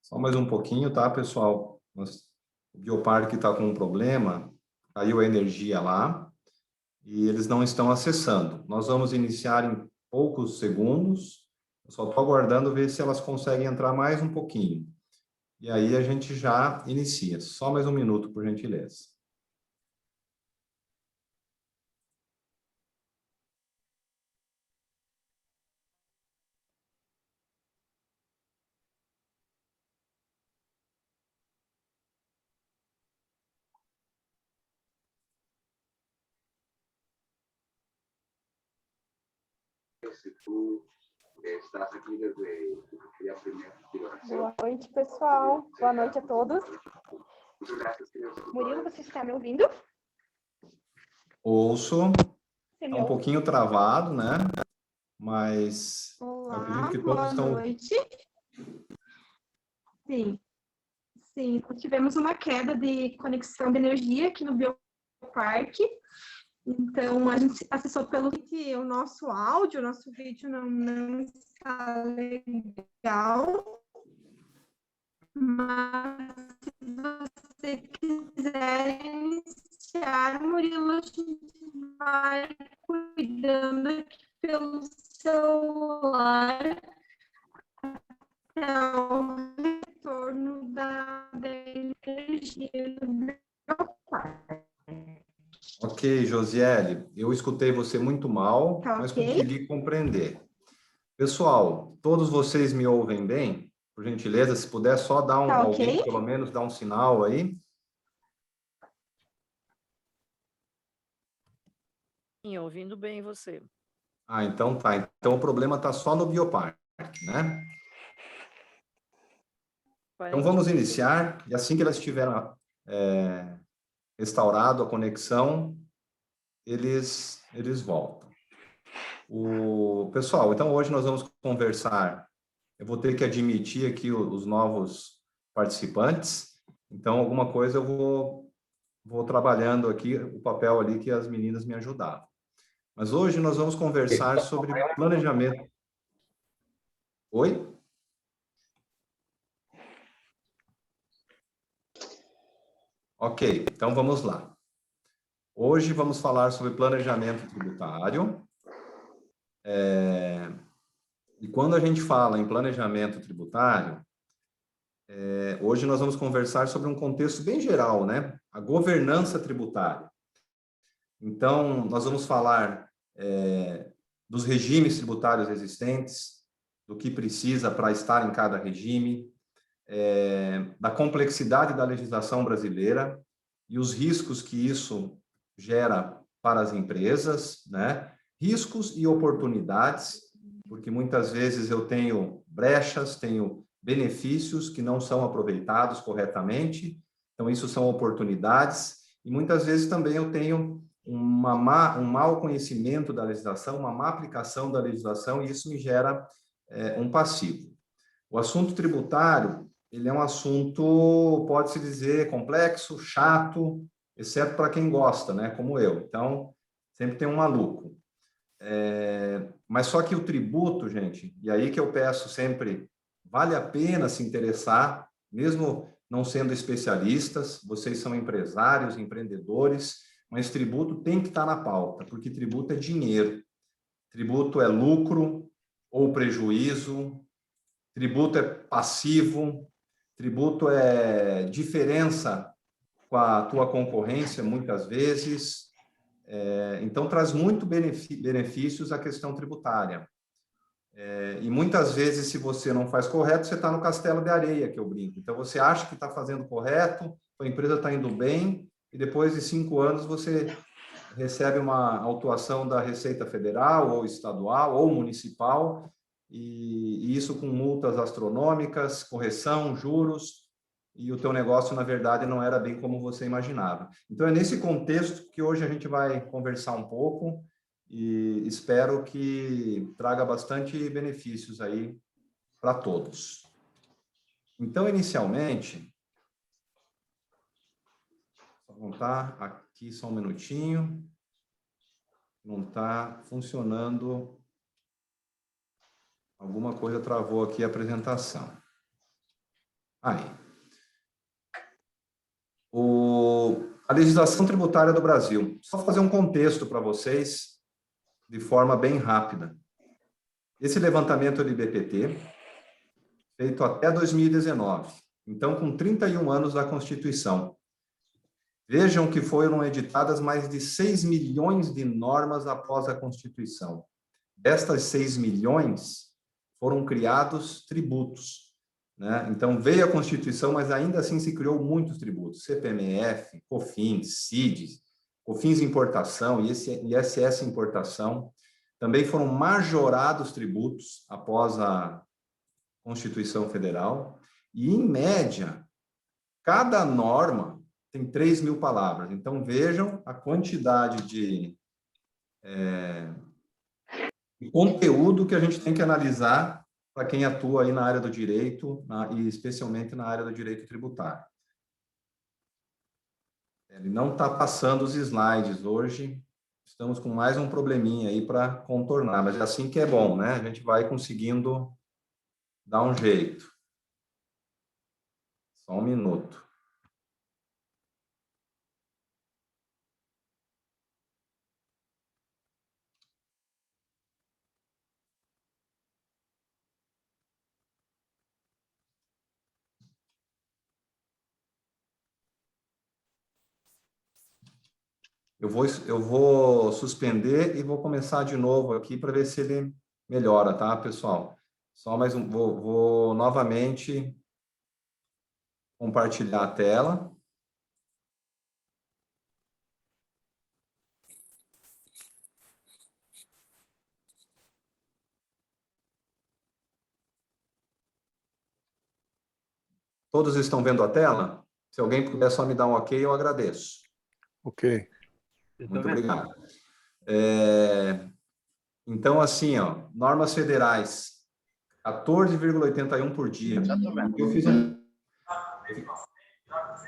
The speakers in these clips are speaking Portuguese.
Só mais um pouquinho, tá, pessoal? O Bioparque está com um problema, caiu a energia lá e eles não estão acessando. Nós vamos iniciar em poucos segundos, eu só estou aguardando ver se elas conseguem entrar mais um pouquinho. E aí a gente já inicia. Só mais um minuto, por gentileza. Se tu estás aqui desde a primeira configuração. Boa noite, pessoal. Boa noite a todos. Murilo, você está me ouvindo? Ouço. Você me Está um ouve? pouquinho travado, né? Mas eu Olá, acredito que todos boa estão... noite. Sim, tivemos uma queda de conexão de energia aqui no Bioparque. Então, a gente acessou pelo que o nosso áudio, o nosso vídeo não está legal. Mas se você quiser iniciar, Murilo, a gente vai cuidando aqui pelo celular até o retorno da energia do meu pai. Ok, Josiele, eu escutei você muito mal, Tá mas ok? consegui compreender. Pessoal, todos vocês me ouvem bem? Por gentileza, se puder só dar Tá alguém, ok? pelo menos, dar um sinal aí. Sim, ouvindo bem você. Ah, então tá. Então o problema está só no Bioparque, né? Então vamos iniciar, e assim que elas tiverem restaurado a conexão, eles voltam. Pessoal, então hoje nós vamos conversar. Eu vou ter que admitir aqui os novos participantes. Então, alguma coisa eu vou trabalhando aqui, o papel ali que as meninas me ajudavam. Mas hoje nós vamos conversar sobre planejamento. Oi? Ok, então vamos lá. Hoje vamos falar sobre planejamento tributário. E quando a gente fala em planejamento tributário, hoje nós vamos conversar sobre um contexto bem geral, né? A governança tributária. Então, nós vamos falar dos regimes tributários existentes, do que precisa para estar em cada regime, da complexidade da legislação brasileira e os riscos que isso gera para as empresas, né? Riscos e oportunidades, porque muitas vezes eu tenho brechas, tenho benefícios que não são aproveitados corretamente, então isso são oportunidades, e muitas vezes também eu tenho um mau conhecimento da legislação, uma má aplicação da legislação, e isso me gera um passivo. O assunto tributário, ele é um assunto, pode-se dizer, complexo, chato, exceto para quem gosta, né, como eu. Então, sempre tem um maluco. Mas só que o tributo, gente, e aí que eu peço sempre, vale a pena se interessar, mesmo não sendo especialistas, vocês são empresários, empreendedores, mas tributo tem que estar na pauta, porque tributo é dinheiro, tributo é lucro ou prejuízo, tributo é passivo, tributo é diferença com a tua concorrência, muitas vezes. Então, traz muito benefícios a questão tributária. E muitas vezes, se você não faz correto, você está no castelo de areia, que eu brinco. Então, você acha que está fazendo correto, a empresa está indo bem, e depois de 5 anos você recebe uma autuação da Receita Federal, ou estadual, ou municipal, e isso com multas astronômicas, correção, juros, e o teu negócio, na verdade, não era bem como você imaginava. Então, é nesse contexto que hoje a gente vai conversar um pouco, e espero que traga bastante benefícios aí para todos. Então, inicialmente, vou contar aqui só um minutinho, não está funcionando, alguma coisa travou aqui a apresentação. Aí. A legislação tributária do Brasil. Só fazer um contexto para vocês, de forma bem rápida. Esse levantamento do IBPT, feito até 2019, então com 31 anos da Constituição. Vejam que foram editadas mais de 6 milhões de normas após a Constituição. Destas 6 milhões, foram criados tributos, né? Então, veio a Constituição, mas ainda assim se criou muitos tributos. CPMF, COFINS, CID, COFINS importação, ISS importação. Também foram majorados tributos após a Constituição Federal. E, em média, cada norma tem 3 mil palavras. Então, vejam a quantidade de conteúdo que a gente tem que analisar para quem atua aí na área do direito, e especialmente na área do direito tributário. Ele não está passando os slides hoje, estamos com mais um probleminha aí para contornar, mas é assim que é bom, né? A gente vai conseguindo dar um jeito. Só um minuto. Eu vou suspender e vou começar de novo aqui para ver se ele melhora, tá, pessoal? Só mais um, vou novamente compartilhar a tela. Todos estão vendo a tela? Se alguém puder só me dar um ok, eu agradeço. Ok. Muito obrigado. Então, assim, ó, normas federais, 14,81 por dia.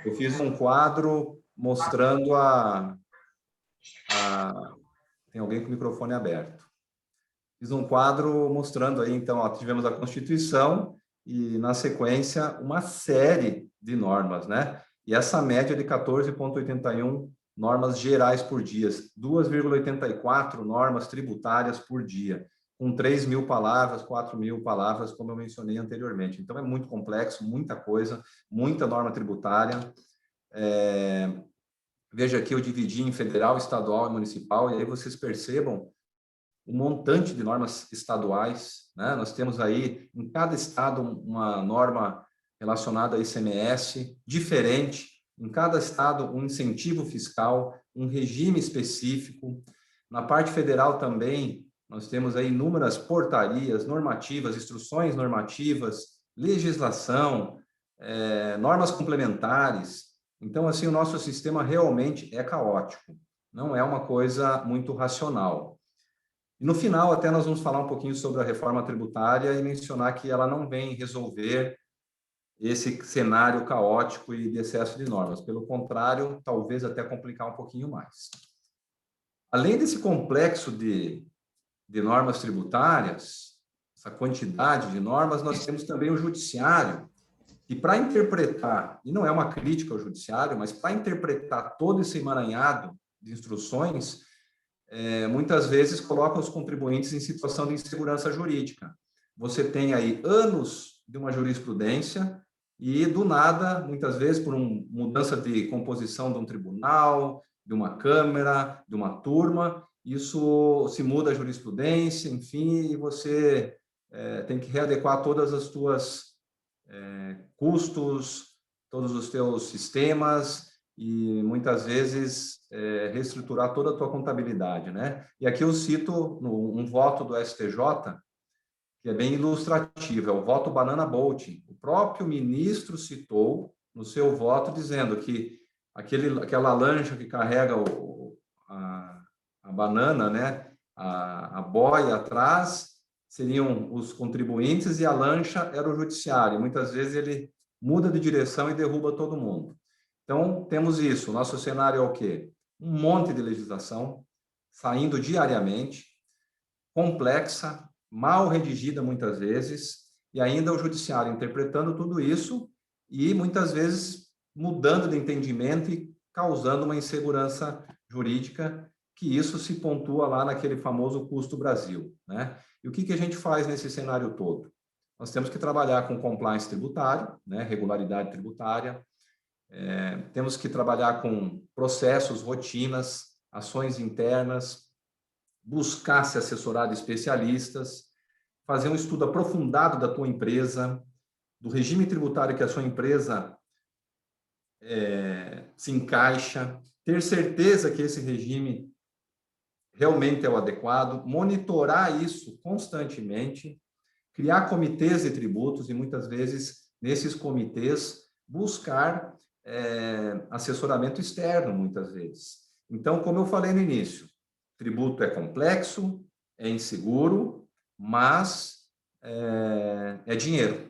Eu fiz um quadro mostrando Tem alguém com o microfone aberto. Fiz um quadro mostrando aí, então, ó, tivemos a Constituição e, na sequência, uma série de normas, né? E essa média de 14,81 normas gerais por dia, 2,84 normas tributárias por dia, com 3 mil palavras, 4 mil palavras, como eu mencionei anteriormente. Então, é muito complexo, muita coisa, muita norma tributária. Veja aqui, eu dividi em federal, estadual e municipal, e aí vocês percebam um montante de normas estaduais, né? Nós temos aí, em cada estado, uma norma relacionada a ICMS, diferente, em cada estado, um incentivo fiscal, um regime específico. Na parte federal também, nós temos aí inúmeras portarias, normativas, instruções normativas, legislação, normas complementares. Então, assim, o nosso sistema realmente é caótico, não é uma coisa muito racional. E no final, até nós vamos falar um pouquinho sobre a reforma tributária e mencionar que ela não vem resolver esse cenário caótico e de excesso de normas. Pelo contrário, talvez até complicar um pouquinho mais. Além desse complexo de normas tributárias, essa quantidade de normas, nós temos também o judiciário, que para interpretar, e não é uma crítica ao judiciário, mas para interpretar todo esse emaranhado de instruções, muitas vezes coloca os contribuintes em situação de insegurança jurídica. Você tem aí anos de uma jurisprudência e, do nada, muitas vezes, por uma mudança de composição de um tribunal, de uma câmara, de uma turma, isso se muda a jurisprudência, enfim, e você tem que readequar todas as suas custos, todos os teus sistemas, e muitas vezes reestruturar toda a tua contabilidade, né? E aqui eu cito um voto do STJ, que é bem ilustrativo, é o voto Banana Boat. O próprio ministro citou no seu voto dizendo que aquela lancha que carrega a banana, né? A boia atrás seriam os contribuintes e a lancha era o judiciário. Muitas vezes ele muda de direção e derruba todo mundo. Então, temos isso. Nosso cenário é o quê? Um monte de legislação saindo diariamente, complexa, mal redigida muitas vezes, e ainda o judiciário interpretando tudo isso e muitas vezes mudando de entendimento e causando uma insegurança jurídica, que isso se pontua lá naquele famoso custo Brasil, né? E o que a gente faz nesse cenário todo? Nós temos que trabalhar com compliance tributário, né? Regularidade tributária, temos que trabalhar com processos, rotinas, ações internas, buscar se assessorar de especialistas, fazer um estudo aprofundado da tua empresa, do regime tributário que a sua empresa se encaixa, ter certeza que esse regime realmente é o adequado, monitorar isso constantemente, criar comitês de tributos e muitas vezes nesses comitês buscar assessoramento externo, muitas vezes. Então, como eu falei no início, tributo é complexo, é inseguro, mas é dinheiro.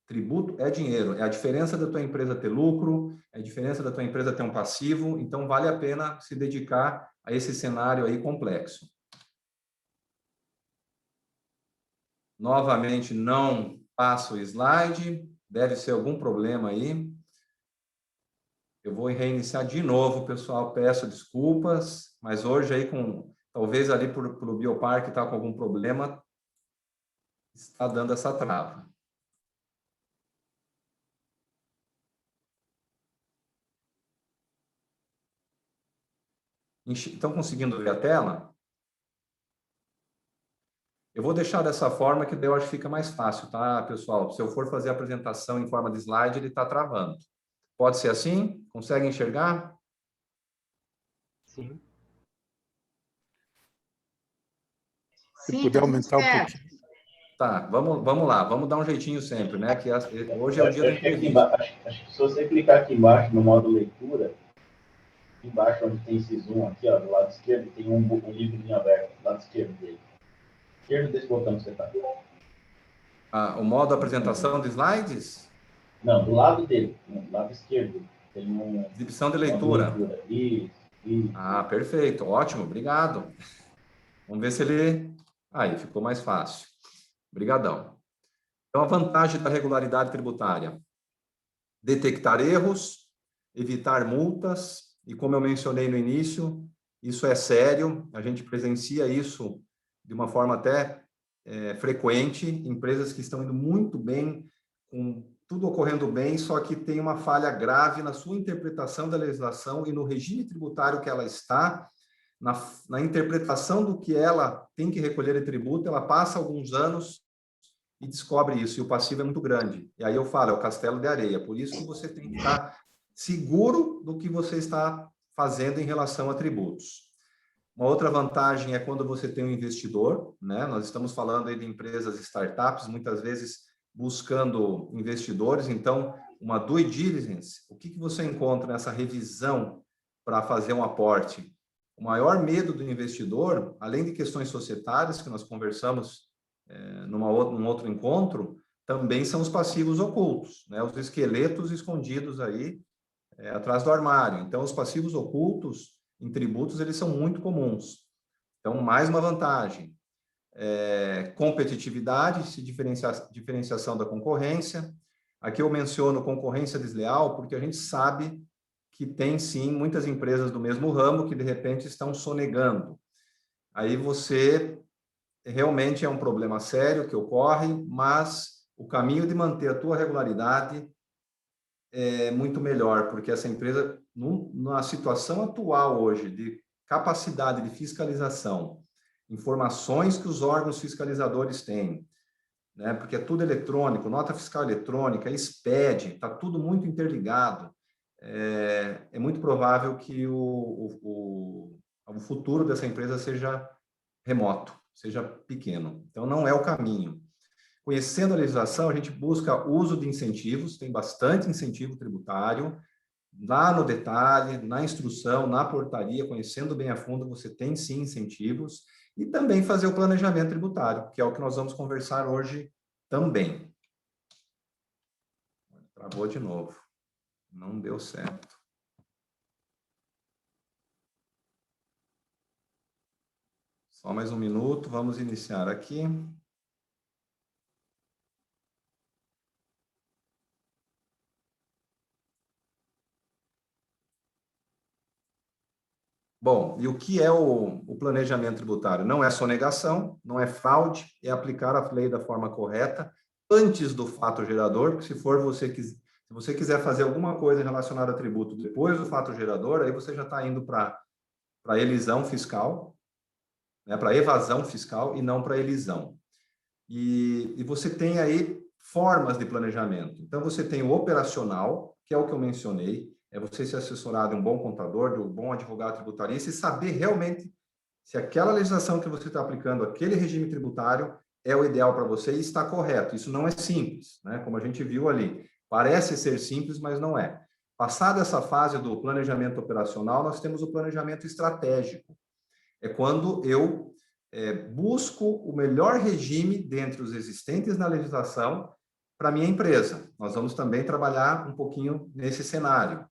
Tributo é dinheiro, é a diferença da tua empresa ter lucro, é a diferença da tua empresa ter um passivo, então vale a pena se dedicar a esse cenário aí complexo. Novamente, não passa o slide, deve ser algum problema aí. Eu vou reiniciar de novo, pessoal, peço desculpas, mas hoje aí, talvez ali para o Bioparque está com algum problema, está dando essa trava. Estão conseguindo ver a tela? Eu vou deixar dessa forma que daí eu acho que fica mais fácil, tá, pessoal? Se eu for fazer a apresentação em forma de slide, ele está travando. Pode ser assim? Consegue enxergar? Sim. Se puder aumentar um pouquinho. Tá, vamos lá, vamos dar um jeitinho sempre, né? Que hoje é o dia da Acho que entrevista. acho que se você clicar aqui embaixo no modo leitura, aqui embaixo onde tem esse zoom aqui, ó, do lado esquerdo, tem um livrinho aberto, do lado esquerdo dele. Esquerdo desse botão que você está. O modo apresentação de slides? Não, do lado dele, do lado esquerdo, tem um... Exibição de leitura. Isso. Ah, perfeito, ótimo, obrigado. Vamos ver se ele... Aí, ficou mais fácil. Obrigadão. Então, a vantagem da regularidade tributária: detectar erros, evitar multas, e como eu mencionei no início, isso é sério, a gente presencia isso de uma forma até frequente, empresas que estão indo muito bem, com tudo ocorrendo bem, só que tem uma falha grave na sua interpretação da legislação e no regime tributário que ela está, na interpretação do que ela tem que recolher de tributo, ela passa alguns anos e descobre isso, e o passivo é muito grande. E aí eu falo, é o castelo de areia, por isso que você tem que estar seguro do que você está fazendo em relação a tributos. Uma outra vantagem é quando você tem um investidor, né? Nós estamos falando aí de empresas startups, muitas vezes buscando investidores, então, uma due diligence, o que você encontra nessa revisão para fazer um aporte? O maior medo do investidor, além de questões societárias, que nós conversamos num outro encontro, também são os passivos ocultos, né? Os esqueletos escondidos aí atrás do armário. Então, os passivos ocultos em tributos, eles são muito comuns. Então, mais uma vantagem. Competitividade, diferenciação da concorrência. Aqui eu menciono concorrência desleal, porque a gente sabe que tem, sim, muitas empresas do mesmo ramo que, de repente, estão sonegando. Aí você realmente é um problema sério que ocorre, mas o caminho de manter a tua regularidade é muito melhor, porque essa empresa, na situação atual hoje, de capacidade de fiscalização, informações que os órgãos fiscalizadores têm, né? Porque é tudo eletrônico, nota fiscal eletrônica, SPED, está tudo muito interligado. É muito provável que o futuro dessa empresa seja remoto, seja pequeno. Então, não é o caminho. Conhecendo a legislação, a gente busca uso de incentivos, tem bastante incentivo tributário, lá no detalhe, na instrução, na portaria, conhecendo bem a fundo, você tem sim incentivos, e também fazer o planejamento tributário, que é o que nós vamos conversar hoje também. Travou de novo. Não deu certo. Só mais um minuto, vamos iniciar aqui. Bom, e o que é o planejamento tributário? Não é sonegação, não é fraude, é aplicar a lei da forma correta antes do fato gerador, porque se você quiser fazer alguma coisa relacionada a tributo depois do fato gerador, aí você já está indo para elisão fiscal, né, para evasão fiscal e não para elisão. E você tem aí formas de planejamento. Então, você tem o operacional, que é o que eu mencionei, é você se assessorar de um bom contador, de um bom advogado tributarista e saber realmente se aquela legislação que você está aplicando, aquele regime tributário, é o ideal para você e está correto. Isso não é simples, né? Como a gente viu ali. Parece ser simples, mas não é. Passada essa fase do planejamento operacional, nós temos o planejamento estratégico. É quando eu busco o melhor regime dentre os existentes na legislação para a minha empresa. Nós vamos também trabalhar um pouquinho nesse cenário.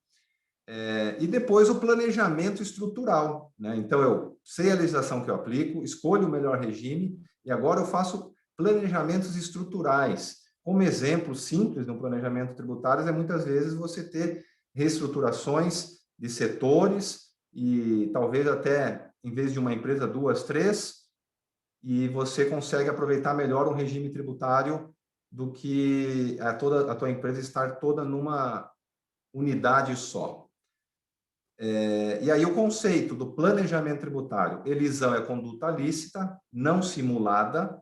E depois o planejamento estrutural, né? Então, eu sei a legislação que eu aplico, escolho o melhor regime e agora eu faço planejamentos estruturais. Como exemplo simples no planejamento tributário é muitas vezes você ter reestruturações de setores e talvez até, em vez de uma empresa, 2, 3, e você consegue aproveitar melhor um regime tributário do que a tua empresa estar toda numa unidade só. E aí o conceito do planejamento tributário, elisão é conduta lícita, não simulada,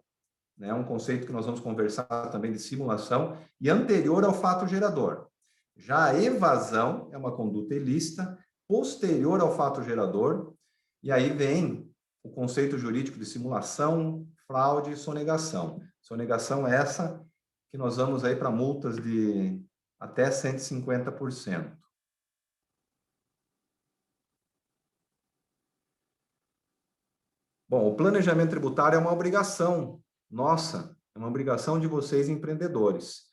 né? Um conceito que nós vamos conversar também de simulação, e anterior ao fato gerador. Já a evasão é uma conduta ilícita, posterior ao fato gerador, e aí vem o conceito jurídico de simulação, fraude e sonegação. Sonegação é essa que nós vamos aí para multas de até 150%. Bom, o planejamento tributário é uma obrigação nossa, é uma obrigação de vocês, empreendedores.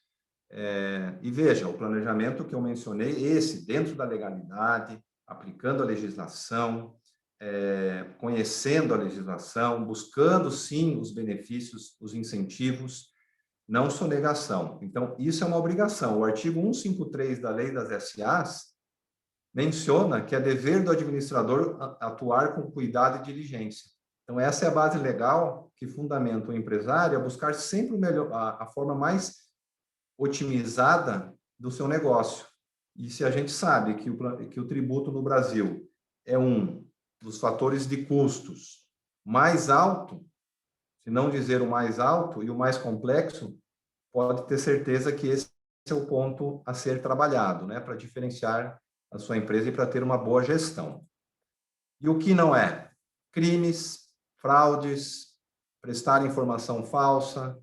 E veja, o planejamento que eu mencionei, esse, dentro da legalidade, aplicando a legislação, conhecendo a legislação, buscando, sim, os benefícios, os incentivos, não sonegação. Então, isso é uma obrigação. O artigo 153 da Lei das SAs menciona que é dever do administrador atuar com cuidado e diligência. Então, essa é a base legal que fundamenta o empresário a buscar sempre o melhor, a forma mais otimizada do seu negócio. E se a gente sabe que o tributo no Brasil é um dos fatores de custos mais alto, se não dizer o mais alto e o mais complexo, pode ter certeza que esse é o ponto a ser trabalhado, né, para diferenciar a sua empresa e para ter uma boa gestão. E o que não é? Crimes, fraudes, prestar informação falsa,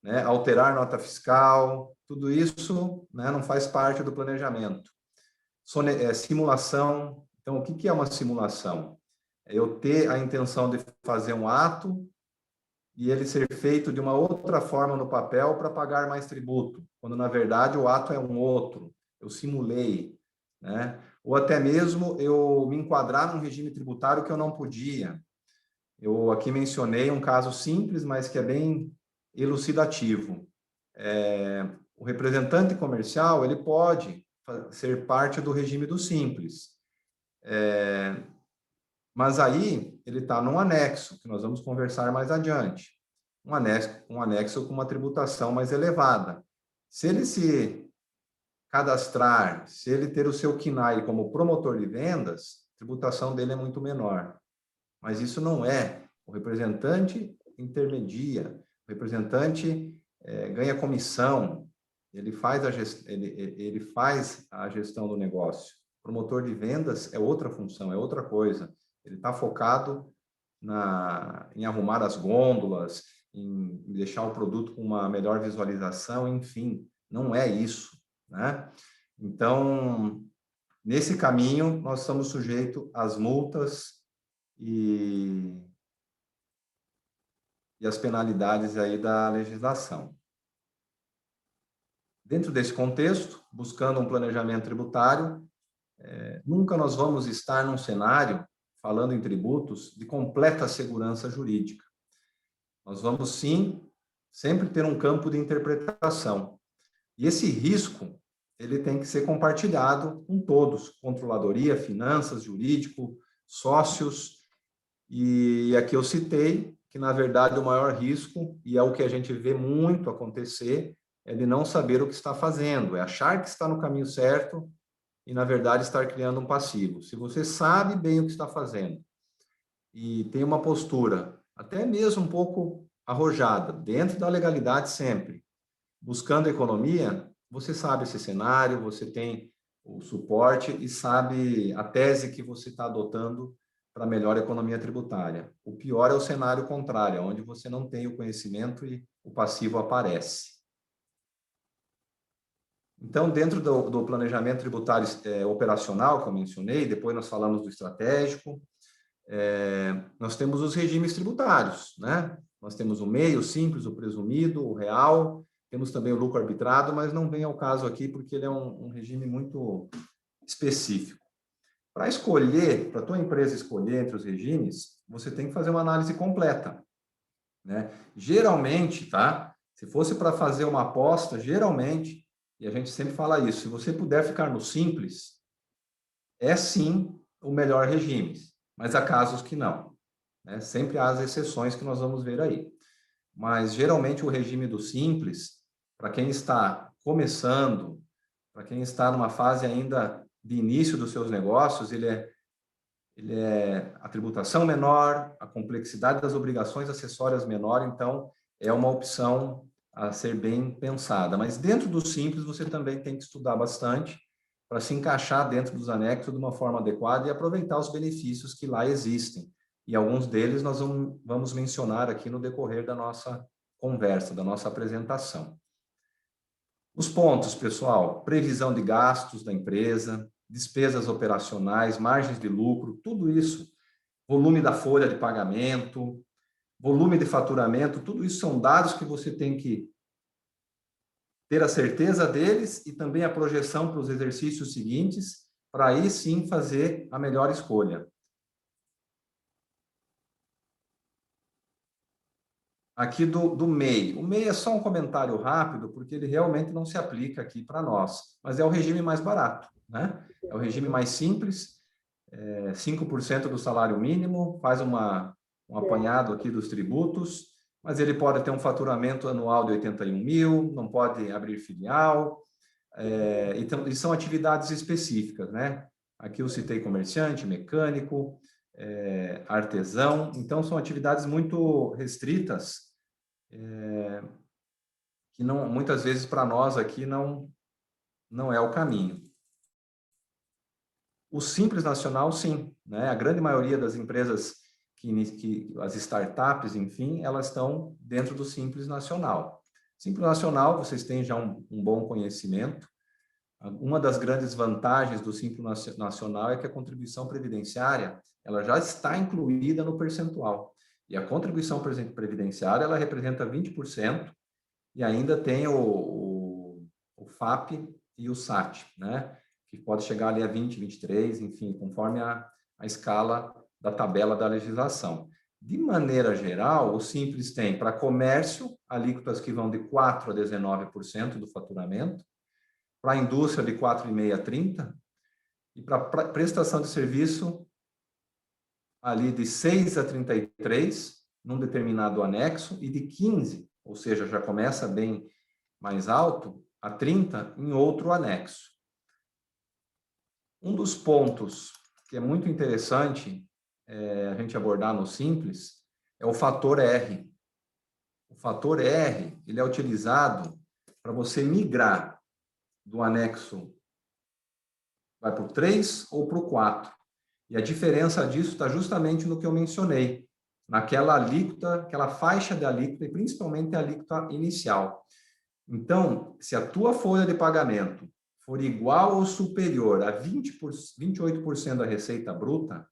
né, alterar nota fiscal, tudo isso, né, não faz parte do planejamento. Simulação. Então, o que é uma simulação? É eu ter a intenção de fazer um ato e ele ser feito de uma outra forma no papel para pagar mais tributo, quando, na verdade, o ato é um outro. Eu simulei, né? Ou até mesmo eu me enquadrar num regime tributário que eu não podia. Eu aqui mencionei um caso simples, mas que é bem elucidativo. O representante comercial, ele pode ser parte do regime do simples. Mas aí, ele está num anexo, que nós vamos conversar mais adiante. Um anexo com uma tributação mais elevada. Se ele se cadastrar, se ele ter o seu KNAI como promotor de vendas, a tributação dele é muito menor. Mas isso não é. O representante intermedia, o representante ganha comissão, ele faz a gestão do negócio. O promotor de vendas é outra função, é outra coisa. Ele está focado em arrumar as gôndolas, em deixar o produto com uma melhor visualização, enfim, não é isso, né? Então, nesse caminho, nós estamos sujeitos às multas e as penalidades aí da legislação. Dentro desse contexto, buscando um planejamento tributário, nunca nós vamos estar num cenário, falando em tributos, de completa segurança jurídica. Nós vamos, sim, sempre ter um campo de interpretação. E esse risco, ele tem que ser compartilhado com todos, controladoria, finanças, jurídico, sócios, e aqui eu citei que, na verdade, o maior risco, e é o que a gente vê muito acontecer, é de não saber o que está fazendo, é achar que está no caminho certo e, na verdade, estar criando um passivo. Se você sabe bem o que está fazendo e tem uma postura, até mesmo um pouco arrojada, dentro da legalidade sempre, buscando economia, você sabe esse cenário, você tem o suporte e sabe a tese que você está adotando para melhor economia tributária. O pior é o cenário contrário, onde você não tem o conhecimento e o passivo aparece. Então, dentro do planejamento tributário operacional, que eu mencionei, depois nós falamos do estratégico, nós temos os regimes tributários, né? Nós temos o MEI, o simples, o presumido, o real, temos também o lucro arbitrado, mas não vem ao caso aqui porque ele é um regime muito específico. Para escolher, para a tua empresa escolher entre os regimes, você tem que fazer uma análise completa, né? Geralmente, tá? Se fosse para fazer uma aposta, geralmente, e a gente sempre fala isso, se você puder ficar no simples, é sim o melhor regime, mas há casos que não, né? Sempre há as exceções que nós vamos ver aí. Mas, geralmente, o regime do simples, para quem está começando, para quem está numa fase ainda de início dos seus negócios, ele é a tributação menor, a complexidade das obrigações acessórias menor, então é uma opção a ser bem pensada. Mas dentro do simples, você também tem que estudar bastante para se encaixar dentro dos anexos de uma forma adequada e aproveitar os benefícios que lá existem. E alguns deles nós vamos mencionar aqui no decorrer da nossa conversa, da nossa apresentação. Os pontos, pessoal: previsão de gastos da empresa, despesas operacionais, margens de lucro, tudo isso, volume da folha de pagamento, volume de faturamento, tudo isso são dados que você tem que ter a certeza deles e também a projeção para os exercícios seguintes, para aí sim fazer a melhor escolha. Aqui do MEI. O MEI é só um comentário rápido, porque ele realmente não se aplica aqui para nós, mas é o regime mais barato, né? É o regime mais simples, 5% do salário mínimo, faz um apanhado aqui dos tributos, mas ele pode ter um faturamento anual de 81 mil, não pode abrir filial, então, e são atividades específicas, né? Aqui eu citei comerciante, mecânico, artesão, então são atividades muito restritas, que não, muitas vezes para nós aqui não é o caminho. O Simples Nacional, sim, né? A grande maioria das empresas, as startups, enfim, elas estão dentro do Simples Nacional. Simples Nacional, vocês têm já um bom conhecimento. Uma das grandes vantagens do Simples Nacional é que a contribuição previdenciária ela já está incluída no percentual. E a contribuição previdenciária ela representa 20%, e ainda tem o FAP e o SAT, né? Que pode chegar ali a 20, 23, enfim, conforme a escala da tabela da legislação. De maneira geral, o Simples tem para comércio alíquotas que vão de 4% a 19% do faturamento, para a indústria de 4,5% a 30%, e para prestação de serviço ali de 6% a 33%, num determinado anexo, e de 15%, ou seja, já começa bem mais alto, a 30% em outro anexo. Um dos pontos que é muito interessante a gente abordar no Simples é o fator R. O fator R ele é utilizado para você migrar do anexo, vai para o 3 ou para o 4. E a diferença disso está justamente no que eu mencionei, naquela alíquota, aquela faixa de alíquota, e principalmente a alíquota inicial. Então, se a tua folha de pagamento for igual ou superior a 28% da receita bruta,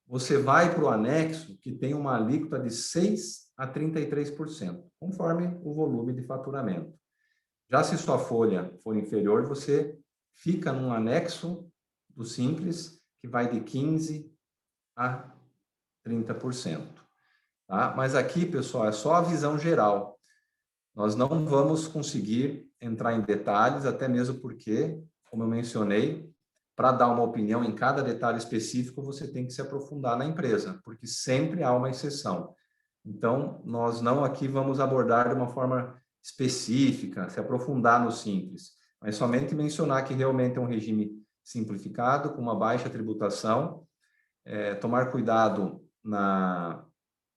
você vai para o anexo que tem uma alíquota de 6% a 33%, conforme o volume de faturamento. Já se sua folha for inferior, você fica num anexo do Simples, que vai de 15% a 30%. Tá? Mas aqui, pessoal, é só a visão geral. Nós não vamos conseguir entrar em detalhes, até mesmo porque, como eu mencionei, para dar uma opinião em cada detalhe específico, você tem que se aprofundar na empresa, porque sempre há uma exceção. Então, nós não aqui vamos abordar de uma forma específica, se aprofundar no simples, mas somente mencionar que realmente é um regime simplificado, com uma baixa tributação, tomar cuidado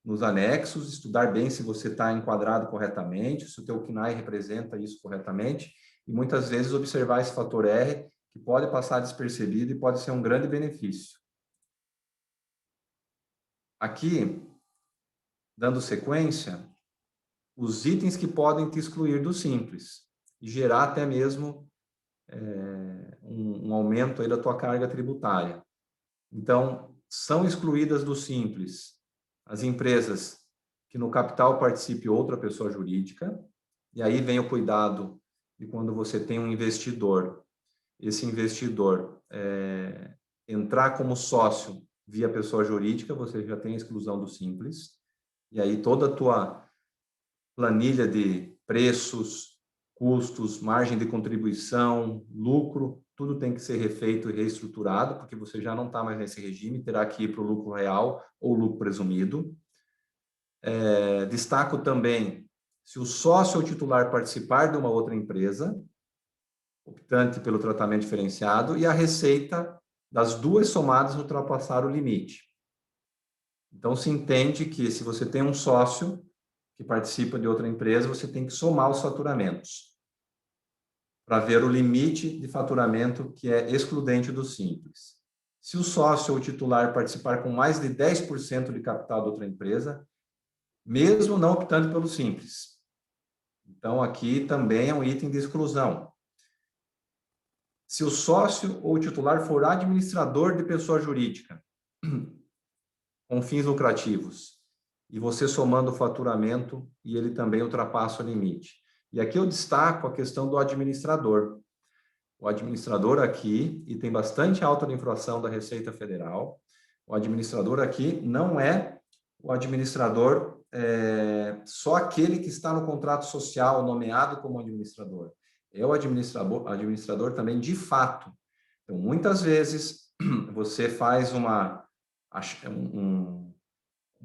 nos anexos, estudar bem se você está enquadrado corretamente, se o teu CNAE representa isso corretamente, e muitas vezes observar esse fator R, que pode passar despercebido e pode ser um grande benefício. Aqui, dando sequência, os itens que podem te excluir do simples, e gerar até mesmo um aumento aí da tua carga tributária. Então, são excluídas do simples as empresas que no capital participe outra pessoa jurídica, e aí vem o cuidado de quando você tem um investidor, esse investidor entrar como sócio via pessoa jurídica, você já tem a exclusão do simples, e aí toda a tua planilha de preços, custos, margem de contribuição, lucro, tudo tem que ser refeito e reestruturado, porque você já não está mais nesse regime, terá que ir para o lucro real ou lucro presumido. Destaco também, se o sócio ou titular participar de uma outra empresa, optante pelo tratamento diferenciado, e a receita das duas somadas ultrapassar o limite. Então, se entende que se você tem um sócio que participa de outra empresa, você tem que somar os faturamentos para ver o limite de faturamento que é excludente do simples. Se o sócio ou titular participar com mais de 10% de capital de outra empresa, mesmo não optando pelo simples. Então, aqui também é um item de exclusão. Se o sócio ou titular for administrador de pessoa jurídica, com fins lucrativos, e você somando o faturamento, e ele também ultrapassa o limite. E aqui eu destaco a questão do administrador. O administrador aqui, e tem bastante alta de infração da Receita Federal, o administrador aqui não é o administrador só aquele que está no contrato social nomeado como administrador. É o administrador também de fato. Então, muitas vezes, você faz uma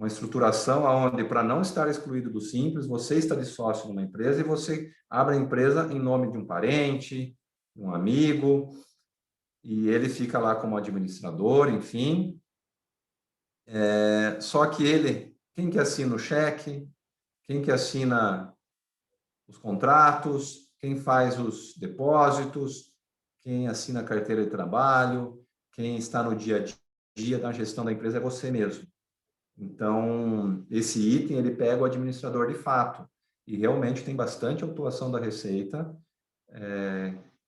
estruturação onde, para não estar excluído do simples, você está de sócio numa empresa e você abre a empresa em nome de um parente, um amigo, e ele fica lá como administrador, enfim. Só que ele, quem que assina o cheque, quem que assina os contratos, quem faz os depósitos, quem assina a carteira de trabalho, quem está no dia a dia da gestão da empresa é você mesmo. Então, esse item, ele pega o administrador de fato, e realmente tem bastante atuação da Receita,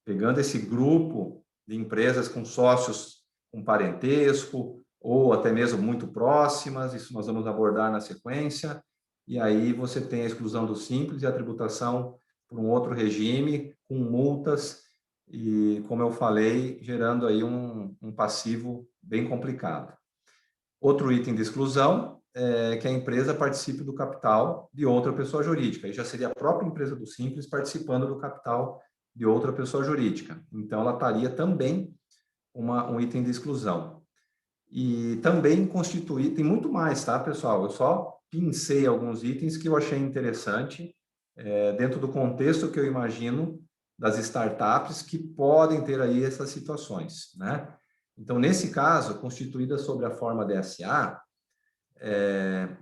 pegando esse grupo de empresas com sócios com parentesco, ou até mesmo muito próximas, isso nós vamos abordar na sequência, e aí você tem a exclusão do simples e a tributação por um outro regime, com multas, e, como eu falei, gerando aí um passivo bem complicado. Outro item de exclusão é que a empresa participe do capital de outra pessoa jurídica. Aí já seria a própria empresa do Simples participando do capital de outra pessoa jurídica. Então, ela estaria também um item de exclusão. E também constituir, tem muito mais, tá, pessoal? Eu só pincei alguns itens que eu achei interessante, dentro do contexto que eu imagino das startups que podem ter aí essas situações, né? Então, nesse caso, constituída sob a forma de SA,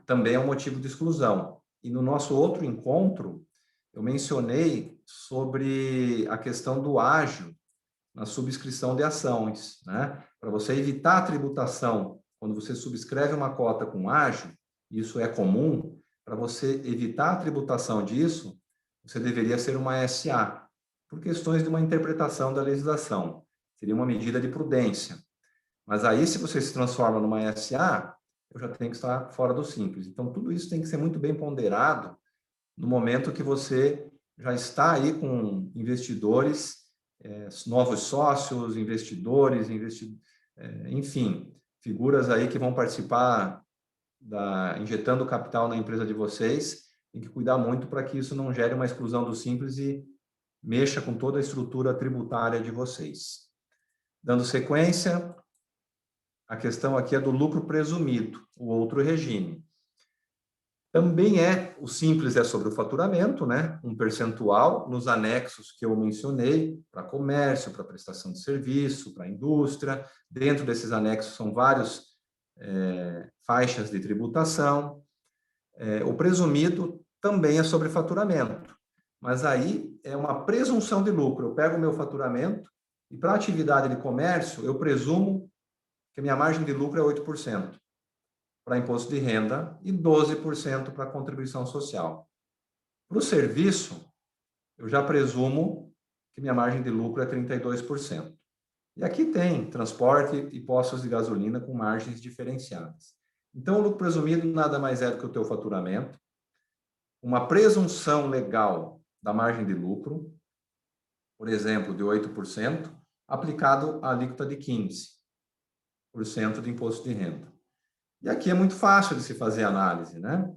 também é um motivo de exclusão. E no nosso outro encontro, eu mencionei sobre a questão do ágio na subscrição de ações, né? Para você evitar a tributação, quando você subscreve uma cota com ágio, isso é comum, para você evitar a tributação disso, você deveria ser uma SA, por questões de uma interpretação da legislação. Seria uma medida de prudência. Mas aí, se você se transforma numa SA, eu já tenho que estar fora do simples. Então, tudo isso tem que ser muito bem ponderado no momento que você já está aí com investidores, novos sócios, investidores, enfim, figuras aí que vão participar injetando capital na empresa de vocês. Tem que cuidar muito para que isso não gere uma exclusão do simples e mexa com toda a estrutura tributária de vocês. Dando sequência, a questão aqui é do lucro presumido, o outro regime. Também o simples é sobre o faturamento, né? Um percentual nos anexos que eu mencionei, para comércio, para prestação de serviço, para indústria. Dentro desses anexos são vários faixas de tributação. O presumido também é sobre faturamento, mas aí é uma presunção de lucro. Eu pego o meu faturamento e para a atividade de comércio eu presumo que a minha margem de lucro é 8%. Para imposto de renda e 12% para contribuição social. Para o serviço, eu já presumo que minha margem de lucro é 32%. E aqui tem transporte e postos de gasolina com margens diferenciadas. Então, o lucro presumido nada mais é do que o teu faturamento, uma presunção legal da margem de lucro, por exemplo, de 8%, aplicado à alíquota de 15% de imposto de renda. E aqui é muito fácil de se fazer análise, né?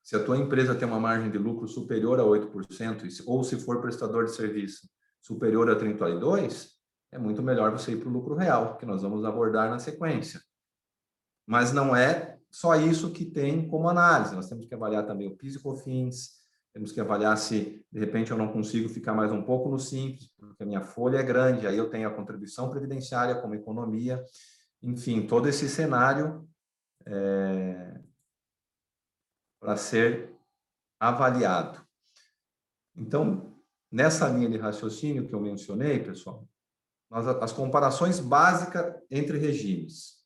Se a tua empresa tem uma margem de lucro superior a 8%, ou se for prestador de serviço superior a 32%, é muito melhor você ir para o lucro real, que nós vamos abordar na sequência. Mas não é só isso que tem como análise. Nós temos que avaliar também o PIS e COFINS, temos que avaliar se, de repente, eu não consigo ficar mais um pouco no simples, porque a minha folha é grande, aí eu tenho a contribuição previdenciária como economia, enfim, todo esse cenário para ser avaliado. Então, nessa linha de raciocínio que eu mencionei, pessoal, as comparações básicas entre regimes.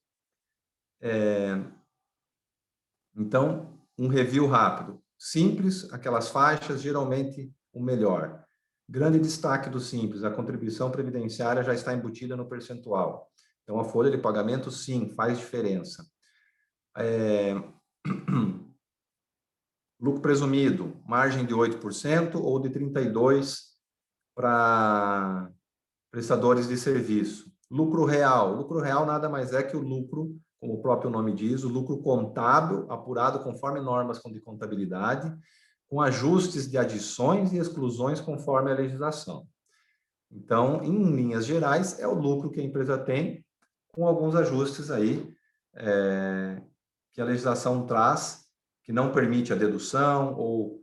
Então, um review rápido. Simples, aquelas faixas, geralmente o melhor. Grande destaque do simples, a contribuição previdenciária já está embutida no percentual. Então, a folha de pagamento, sim, faz diferença. Lucro presumido, margem de 8% ou de 32% para prestadores de serviço. Lucro real nada mais é que o lucro, como o próprio nome diz, o lucro contábil, apurado conforme normas de contabilidade, com ajustes de adições e exclusões conforme a legislação. Então, em linhas gerais, é o lucro que a empresa tem, com alguns ajustes aí que a legislação traz, que não permite a dedução ou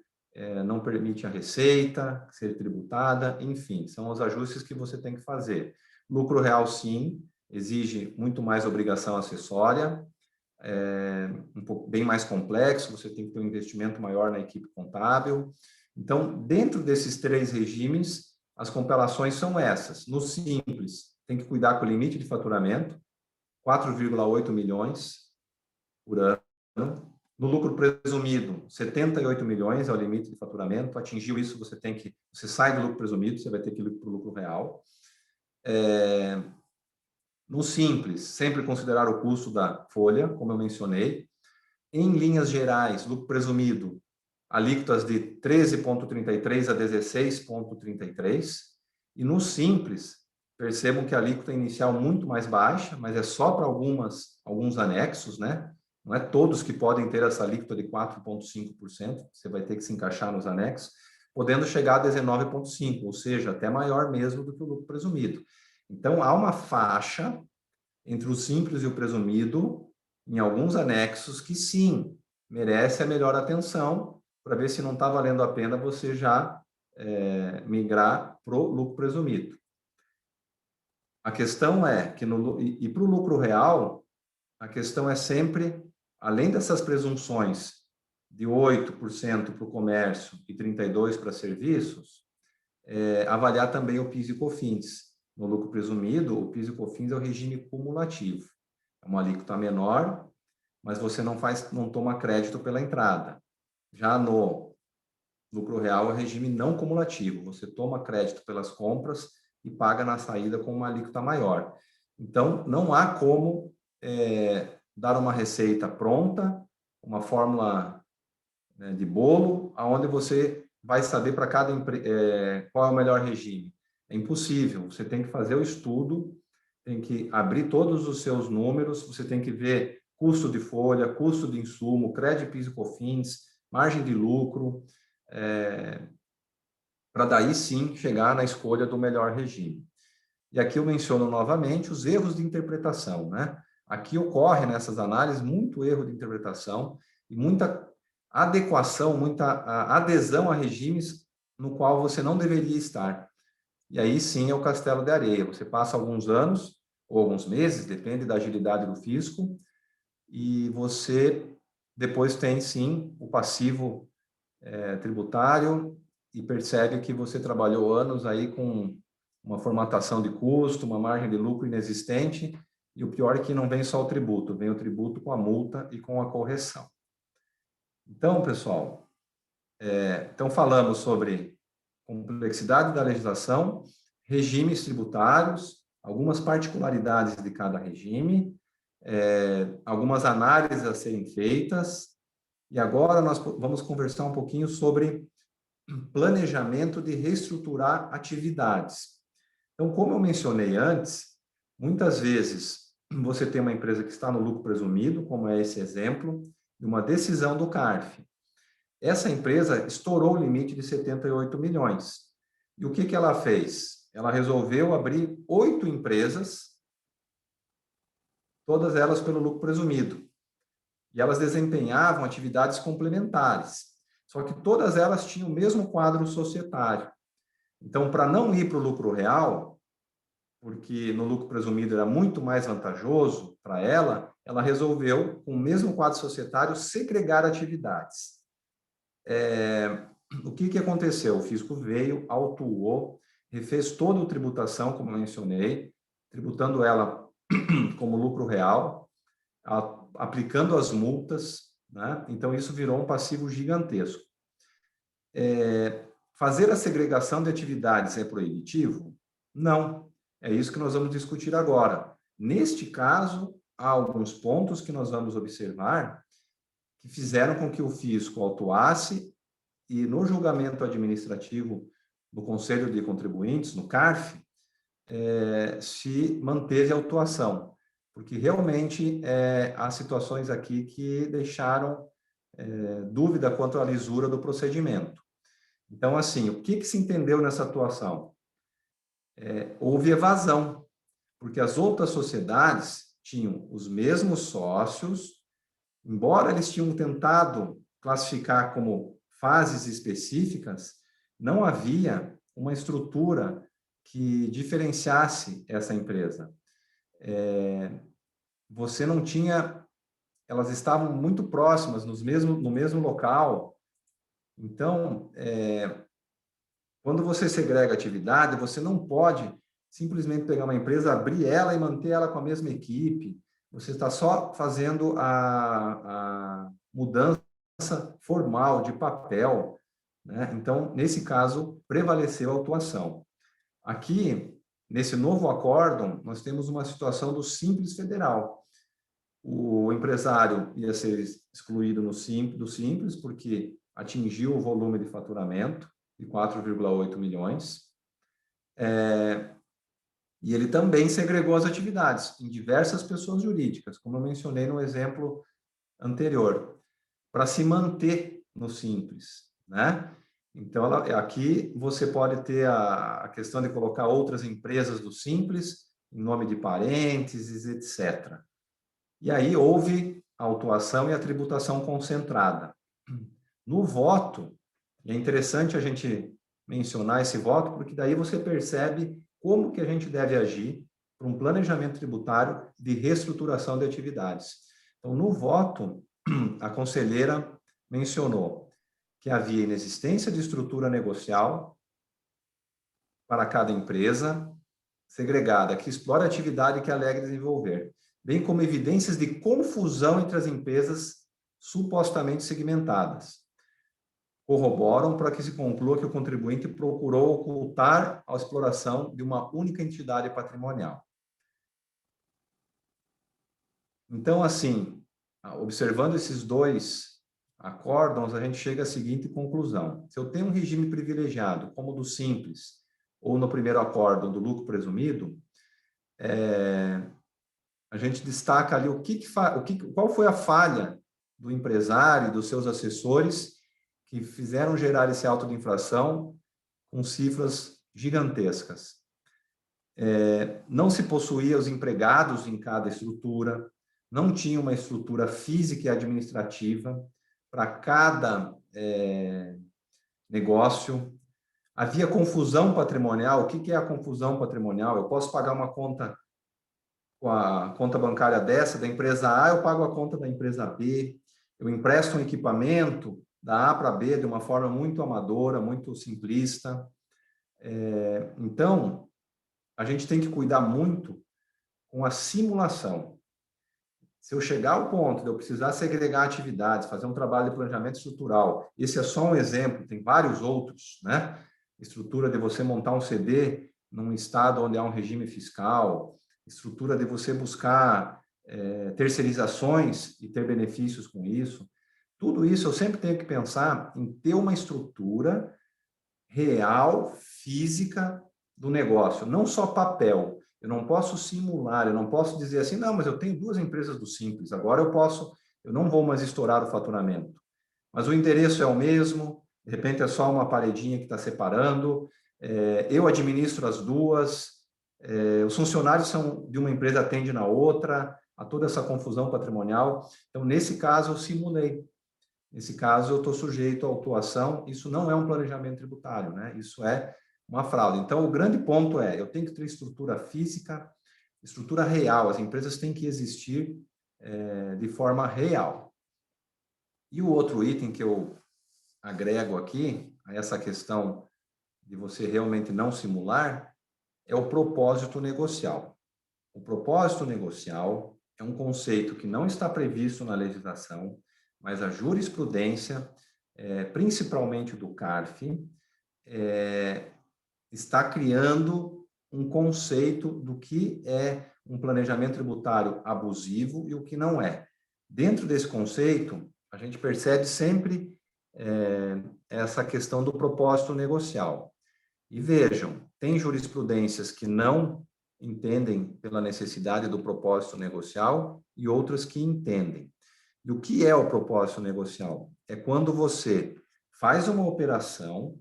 não permite a receita ser tributada, enfim, são os ajustes que você tem que fazer. Lucro real, sim, exige muito mais obrigação acessória, um pouco bem mais complexo, você tem que ter um investimento maior na equipe contábil. Então, dentro desses três regimes, as comparações são essas. No simples, tem que cuidar com o limite de faturamento, 4,8 milhões por ano. No lucro presumido, 78 milhões é o limite de faturamento. Atingiu isso, você sai do lucro presumido, você vai ter que ir para o lucro real. No simples, sempre considerar o custo da folha, como eu mencionei. Em linhas gerais, lucro presumido, alíquotas de 13,33 a 16,33. E no simples, percebam que a alíquota inicial é muito mais baixa, mas é só para alguns anexos, né? Não é todos que podem ter essa alíquota de 4,5%, você vai ter que se encaixar nos anexos, podendo chegar a 19,5%, ou seja, até maior mesmo do que o lucro presumido. Então, há uma faixa entre o simples e o presumido, em alguns anexos, que sim, merece a melhor atenção, para ver se não está valendo a pena você já migrar para o lucro presumido. A questão é que, para o lucro real, a questão é sempre, além dessas presunções de 8% para o comércio e 32% para serviços, avaliar também o PIS e COFINS. No lucro presumido, o PIS e COFINS é o regime cumulativo. É uma alíquota menor, mas você não toma crédito pela entrada. Já no lucro real é regime não cumulativo. Você toma crédito pelas compras e paga na saída com uma alíquota maior. Então, não há como dar uma receita pronta, uma fórmula de bolo, aonde você vai saber para cada qual é o melhor regime. É impossível, você tem que fazer o estudo, tem que abrir todos os seus números, você tem que ver custo de folha, custo de insumo, crédito, PIS e COFINS, margem de lucro, para daí sim chegar na escolha do melhor regime. E aqui eu menciono novamente os erros de interpretação, né? Aqui ocorre nessas análises muito erro de interpretação e muita adequação, muita adesão a regimes no qual você não deveria estar. E aí sim é o castelo de areia. Você passa alguns anos ou alguns meses, depende da agilidade do fisco, e você depois tem sim o passivo tributário e percebe que você trabalhou anos aí com uma formatação de custo, uma margem de lucro inexistente, e o pior é que não vem só o tributo, vem o tributo com a multa e com a correção. Então, pessoal, então falamos sobre complexidade da legislação, regimes tributários, algumas particularidades de cada regime, algumas análises a serem feitas, e agora nós vamos conversar um pouquinho sobre planejamento de reestruturar atividades. Então, como eu mencionei antes, muitas vezes você tem uma empresa que está no lucro presumido, como é esse exemplo, de uma decisão do CARF. Essa empresa estourou o limite de 78 milhões. E o que ela fez? Ela resolveu abrir 8 empresas, todas elas pelo lucro presumido. E elas desempenhavam atividades complementares. Só que todas elas tinham o mesmo quadro societário. Então, para não ir para o lucro real, porque no lucro presumido era muito mais vantajoso para ela, ela resolveu, com o mesmo quadro societário, segregar atividades. O que aconteceu? O fisco veio, autuou, refez toda a tributação, como eu mencionei, tributando ela como lucro real, aplicando as multas, né? Então, isso virou um passivo gigantesco. Fazer a segregação de atividades é proibitivo? Não. É isso que nós vamos discutir agora. Neste caso, há alguns pontos que nós vamos observar que fizeram com que o fisco autuasse e no julgamento administrativo do Conselho de Contribuintes, no CARF, se manteve a autuação, porque realmente há situações aqui que deixaram dúvida quanto à lisura do procedimento. Então, assim, o que se entendeu nessa atuação? Houve evasão, porque as outras sociedades tinham os mesmos sócios, embora eles tinham tentado classificar como fases específicas, não havia uma estrutura que diferenciasse essa empresa. Você não tinha... Elas estavam muito próximas, no mesmo local. Então, quando você segrega a atividade, você não pode simplesmente pegar uma empresa, abrir ela e manter ela com a mesma equipe. Você está só fazendo a mudança formal de papel, né? Então, nesse caso, prevaleceu a autuação. Aqui, nesse novo acórdão, nós temos uma situação do Simples Federal. O empresário ia ser excluído do Simples, porque atingiu o volume de faturamento de 4,8 milhões. E ele também segregou as atividades em diversas pessoas jurídicas, como eu mencionei no exemplo anterior, para se manter no Simples, né? Então, aqui você pode ter a questão de colocar outras empresas do Simples, em nome de parênteses, etc. E aí houve a autuação e a tributação concentrada. No voto, é interessante a gente mencionar esse voto, porque daí você percebe como que a gente deve agir para um planejamento tributário de reestruturação de atividades. Então, no voto, a conselheira mencionou que havia inexistência de estrutura negocial para cada empresa segregada, que explora a atividade que alega desenvolver, bem como evidências de confusão entre as empresas supostamente segmentadas. Corroboram para que se conclua que o contribuinte procurou ocultar a exploração de uma única entidade patrimonial. Então, assim, observando esses dois acórdãos, a gente chega à seguinte conclusão. Se eu tenho um regime privilegiado, como o do Simples, ou no primeiro acórdão do lucro presumido, a gente destaca ali qual foi a falha do empresário e dos seus assessores que fizeram gerar esse auto de infração com cifras gigantescas. Não se possuía os empregados em cada estrutura, não tinha uma estrutura física e administrativa para cada negócio. Havia confusão patrimonial. O que é a confusão patrimonial? Eu posso pagar uma conta com a conta bancária dessa, da empresa A, eu pago a conta da empresa B, eu empresto um equipamento da A para B de uma forma muito amadora, muito simplista. Então, a gente tem que cuidar muito com a simulação. Se eu chegar ao ponto de eu precisar segregar atividades, fazer um trabalho de planejamento estrutural, esse é só um exemplo, tem vários outros, né? Estrutura de você montar um CD num estado onde há um regime fiscal, estrutura de você buscar terceirizações e ter benefícios com isso. Tudo isso eu sempre tenho que pensar em ter uma estrutura real, física do negócio, não só papel. Eu não posso simular, eu não posso dizer assim, não, mas eu tenho 2 empresas do Simples, agora eu não vou mais estourar o faturamento. Mas o endereço é o mesmo, de repente é só uma paredinha que está separando, eu administro as duas, os funcionários são de uma empresa, atende na outra, há toda essa confusão patrimonial. Então, nesse caso, eu simulei. Nesse caso, eu estou sujeito à autuação. Isso não é um planejamento tributário, né? Isso é uma fraude. Então, o grande ponto é, eu tenho que ter estrutura física, estrutura real. As empresas têm que existir de forma real. E o outro item que eu agrego aqui, a essa questão de você realmente não simular, é o propósito negocial. O propósito negocial é um conceito que não está previsto na legislação, mas a jurisprudência, principalmente do CARF, está criando um conceito do que é um planejamento tributário abusivo e o que não é. Dentro desse conceito, a gente percebe sempre essa questão do propósito negocial. E vejam, tem jurisprudências que não entendem pela necessidade do propósito negocial e outras que entendem. E o que é o propósito negocial? É quando você faz uma operação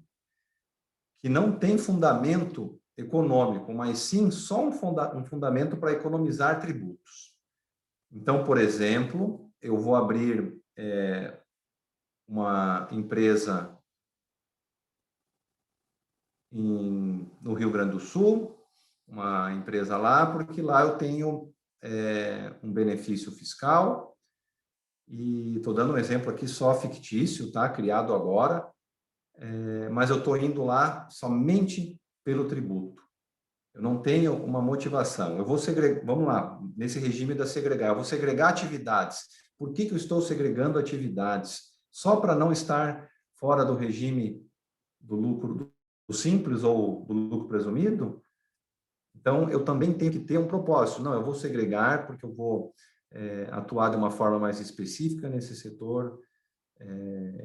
que não tem fundamento econômico, mas sim só um fundamento para economizar tributos. Então, por exemplo, eu vou abrir uma empresa no Rio Grande do Sul, uma empresa lá, porque lá eu tenho um benefício fiscal, e estou dando um exemplo aqui só fictício, tá? Criado agora, mas eu estou indo lá somente pelo tributo. Eu não tenho uma motivação. Eu vou segregar, vamos lá, nesse regime da segregar, eu vou segregar atividades. Por que eu estou segregando atividades? Só para não estar fora do regime do lucro do simples ou do lucro presumido? Então, eu também tenho que ter um propósito. Não, eu vou segregar porque eu vou atuar de uma forma mais específica nesse setor.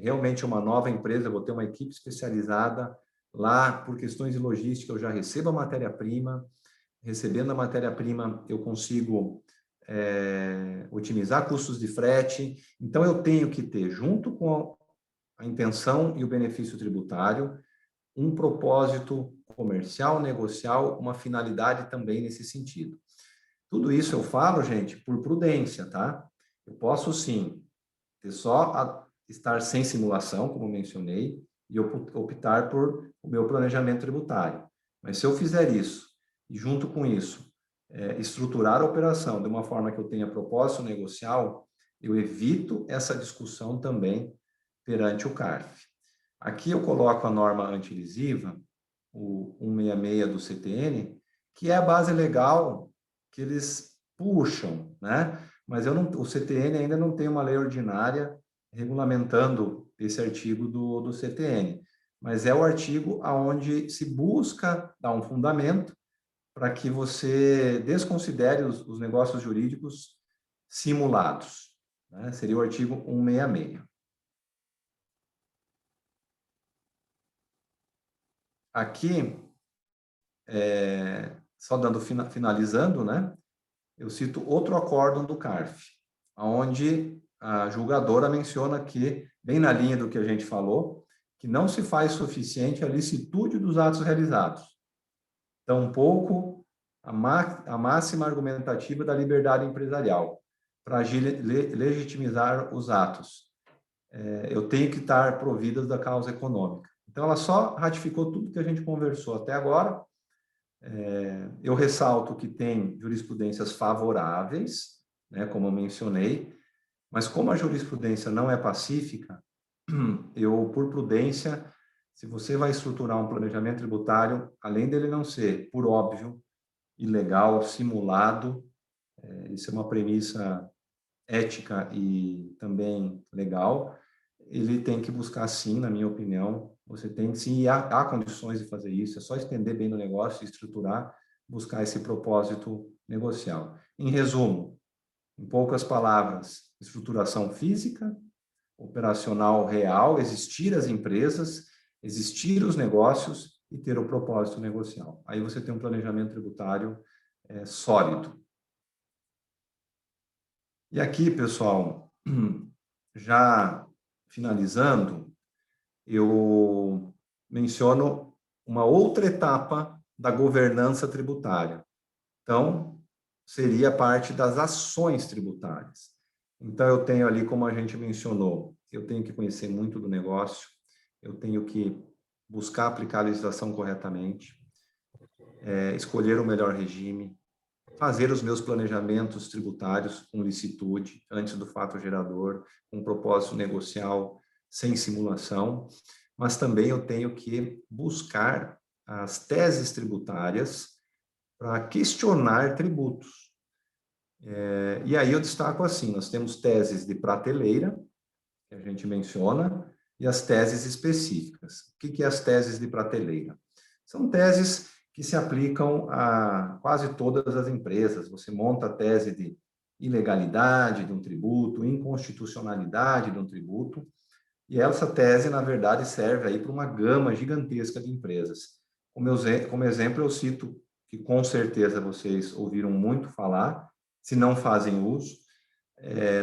Realmente uma nova empresa, eu vou ter uma equipe especializada lá, por questões de logística, eu já recebo a matéria-prima. Recebendo a matéria-prima, eu consigo otimizar custos de frete. Então, eu tenho que ter, junto com a intenção e o benefício tributário, um propósito comercial, negocial, uma finalidade também nesse sentido. Tudo isso eu falo, gente, por prudência, tá? Eu posso, sim, estar sem simulação, como mencionei, e optar por o meu planejamento tributário. Mas se eu fizer isso, e junto com isso, estruturar a operação de uma forma que eu tenha propósito negocial, eu evito essa discussão também perante o CARF. Aqui eu coloco a norma antilesiva, o 166 do CTN, que é a base legal que eles puxam, né? Mas o CTN ainda não tem uma lei ordinária regulamentando esse artigo do CTN, mas é o artigo onde se busca dar um fundamento para que você desconsidere os negócios jurídicos simulados, né? Seria o artigo 166. Aqui, só finalizando, né? Eu cito outro acórdão do CARF, onde a julgadora menciona que, bem na linha do que a gente falou, que não se faz suficiente a licitude dos atos realizados, tampouco a máxima argumentativa da liberdade empresarial para legitimizar os atos. Eu tenho que estar providas da causa econômica. Então, ela só ratificou tudo que a gente conversou até agora. Eu ressalto que tem jurisprudências favoráveis, né, como eu mencionei, mas como a jurisprudência não é pacífica, eu, por prudência, se você vai estruturar um planejamento tributário, além dele não ser, por óbvio, ilegal, simulado, isso é uma premissa ética e também legal, ele tem que buscar, sim, na minha opinião, você tem que, sim, e há condições de fazer isso, é só estender bem no negócio, estruturar, buscar esse propósito negocial. Em resumo, em poucas palavras, estruturação física, operacional real, existir as empresas, existir os negócios e ter o propósito negocial. Aí você tem um planejamento tributário sólido. E aqui, pessoal, já finalizando, eu menciono uma outra etapa da governança tributária. Então, seria parte das ações tributárias. Então, eu tenho ali, como a gente mencionou, eu tenho que conhecer muito do negócio, eu tenho que buscar aplicar a legislação corretamente, escolher o melhor regime, fazer os meus planejamentos tributários com licitude, antes do fato gerador, com propósito negocial, sem simulação, mas também eu tenho que buscar as teses tributárias para questionar tributos. E aí eu destaco assim, nós temos teses de prateleira, que a gente menciona, e as teses específicas. O que é as teses de prateleira? São teses que se aplicam a quase todas as empresas. Você monta a tese de ilegalidade de um tributo, inconstitucionalidade de um tributo, e essa tese, na verdade, serve aí para uma gama gigantesca de empresas. Como exemplo, eu cito, que com certeza vocês ouviram muito falar, se não fazem uso,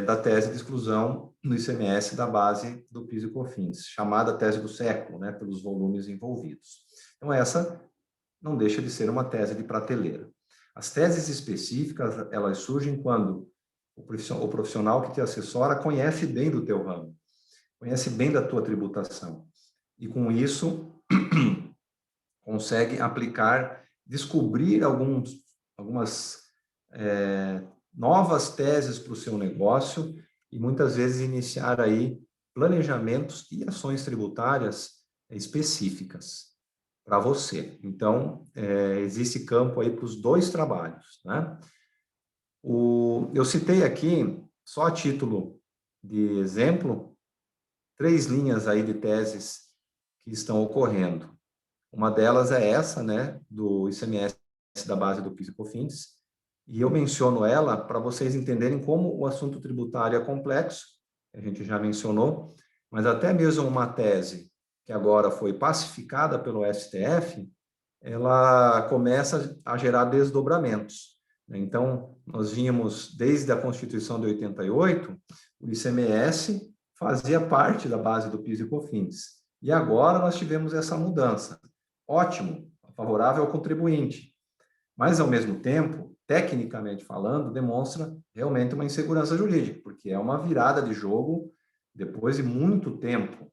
da tese de exclusão no ICMS da base do PIS e COFINS, chamada tese do século, né, pelos volumes envolvidos. Então, essa não deixa de ser uma tese de prateleira. As teses específicas, elas surgem quando o profissional que te assessora conhece bem do teu ramo, conhece bem da tua tributação, e com isso consegue aplicar, descobrir algumas novas teses para o seu negócio e muitas vezes iniciar aí planejamentos e ações tributárias específicas para você. Então, existe campo aí para os dois trabalhos, né? Eu citei aqui, só a título de exemplo, 3 linhas aí de teses que estão ocorrendo. Uma delas é essa, né, do ICMS da base do PIS e COFINS, e eu menciono ela para vocês entenderem como o assunto tributário é complexo, a gente já mencionou, mas até mesmo uma tese que agora foi pacificada pelo STF, ela começa a gerar desdobramentos. Então, nós vínhamos, desde a Constituição de 88, o ICMS fazia parte da base do PIS e COFINS. E agora nós tivemos essa mudança. Ótimo, favorável ao contribuinte. Mas, ao mesmo tempo, tecnicamente falando, demonstra realmente uma insegurança jurídica, porque é uma virada de jogo depois de muito tempo.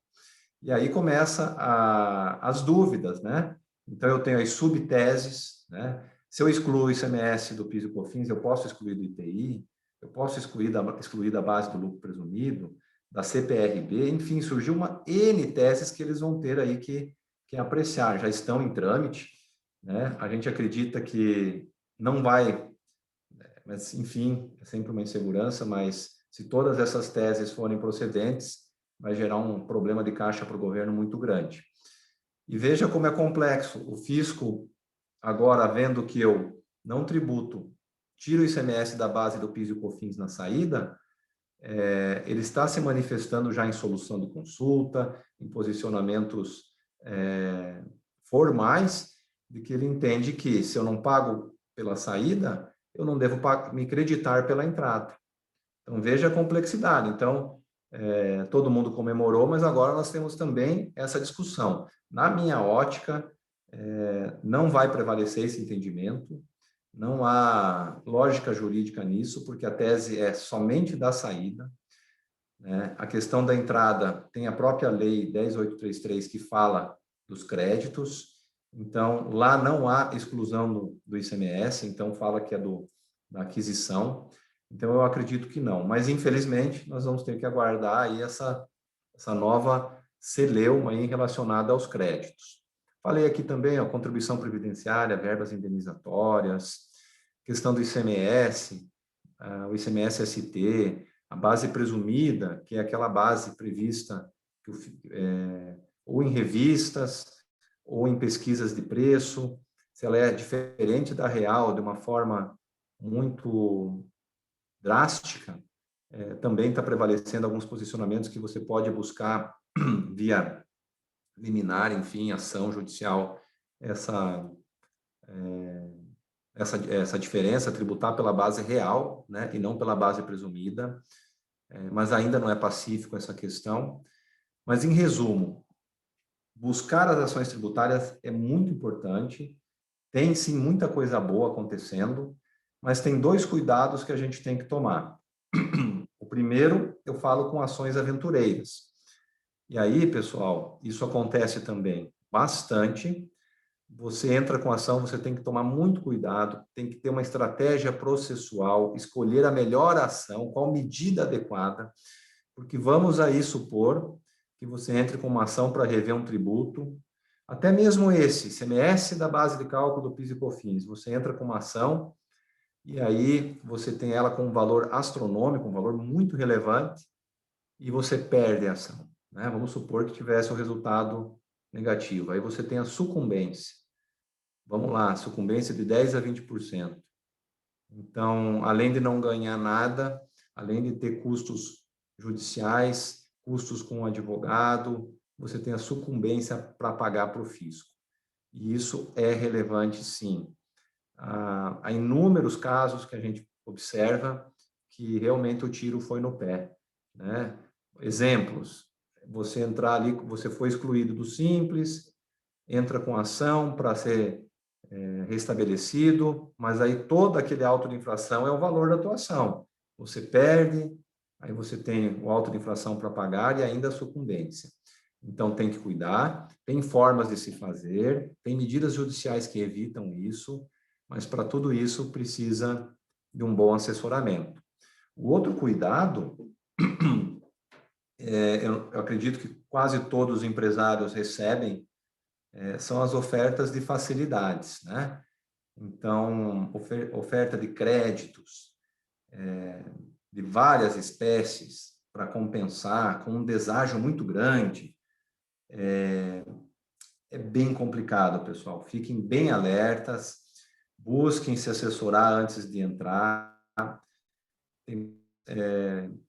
E aí começa as dúvidas, né? Então, eu tenho as subteses, né? Se eu excluo o ICMS do PIS e COFINS, eu posso excluir do IPI, eu posso excluir da base do lucro presumido, da CPRB, enfim, surgiu uma N teses que eles vão ter aí que apreciar, já estão em trâmite, né? A gente acredita que não vai, mas, enfim, é sempre uma insegurança, mas se todas essas teses forem procedentes, vai gerar um problema de caixa para o governo muito grande. E veja como é complexo. O fisco, agora vendo que eu não tributo, tiro o ICMS da base do PIS e COFINS na saída, ele está se manifestando já em solução de consulta, em posicionamentos formais, de que ele entende que se eu não pago pela saída, eu não devo me creditar pela entrada. Então, veja a complexidade. Então, todo mundo comemorou, mas agora nós temos também essa discussão. Na minha ótica, não vai prevalecer esse entendimento. não há lógica jurídica nisso, porque a tese é somente da saída, né? A questão da entrada tem a própria lei 10.833 que fala dos créditos, então lá não há exclusão do ICMS, então fala que é da aquisição, então eu acredito que não, mas infelizmente nós vamos ter que aguardar aí essa nova celeuma aí relacionada aos créditos. Falei aqui também, a contribuição previdenciária, verbas indenizatórias, questão do ICMS, o ICMS-ST, a base presumida, que é aquela base prevista ou em revistas, ou em pesquisas de preço, se ela é diferente da real de uma forma muito drástica, também está prevalecendo alguns posicionamentos que você pode buscar via liminar, enfim, ação judicial, essa diferença, tributar pela base real, né, e não pela base presumida, mas ainda não é pacífico essa questão. Mas, em resumo, buscar as ações tributárias é muito importante, tem, sim, muita coisa boa acontecendo, mas tem 2 cuidados que a gente tem que tomar. O primeiro, eu falo com ações aventureiras. E aí, pessoal, isso acontece também bastante. Você entra com ação, você tem que tomar muito cuidado, tem que ter uma estratégia processual, escolher a melhor ação, qual medida adequada, porque vamos aí supor que você entre com uma ação para rever um tributo, até mesmo esse, ICMS da base de cálculo do PIS e COFINS, você entra com uma ação e aí você tem ela com um valor astronômico, um valor muito relevante, e você perde a ação, né? Vamos supor que tivesse um resultado negativo, aí você tem a sucumbência. Vamos lá, sucumbência de 10% a 20%. Então, além de não ganhar nada, além de ter custos judiciais, custos com advogado, você tem a sucumbência para pagar para o fisco. E isso é relevante, sim. Há inúmeros casos que a gente observa que realmente o tiro foi no pé, né? Exemplos, você entrar ali, você foi excluído do Simples, entra com ação para ser restabelecido, mas aí todo aquele auto de infração é o valor da tua ação. Você perde, aí você tem o auto de infração para pagar e ainda a sucumbência. Então, tem que cuidar, tem formas de se fazer, tem medidas judiciais que evitam isso, mas para tudo isso precisa de um bom assessoramento. O outro cuidado, eu acredito que quase todos os empresários recebem, são as ofertas de facilidades, né? Então, oferta de créditos de várias espécies para compensar, com um deságio muito grande, é bem complicado, pessoal. Fiquem bem alertas, busquem se assessorar antes de entrar. Tem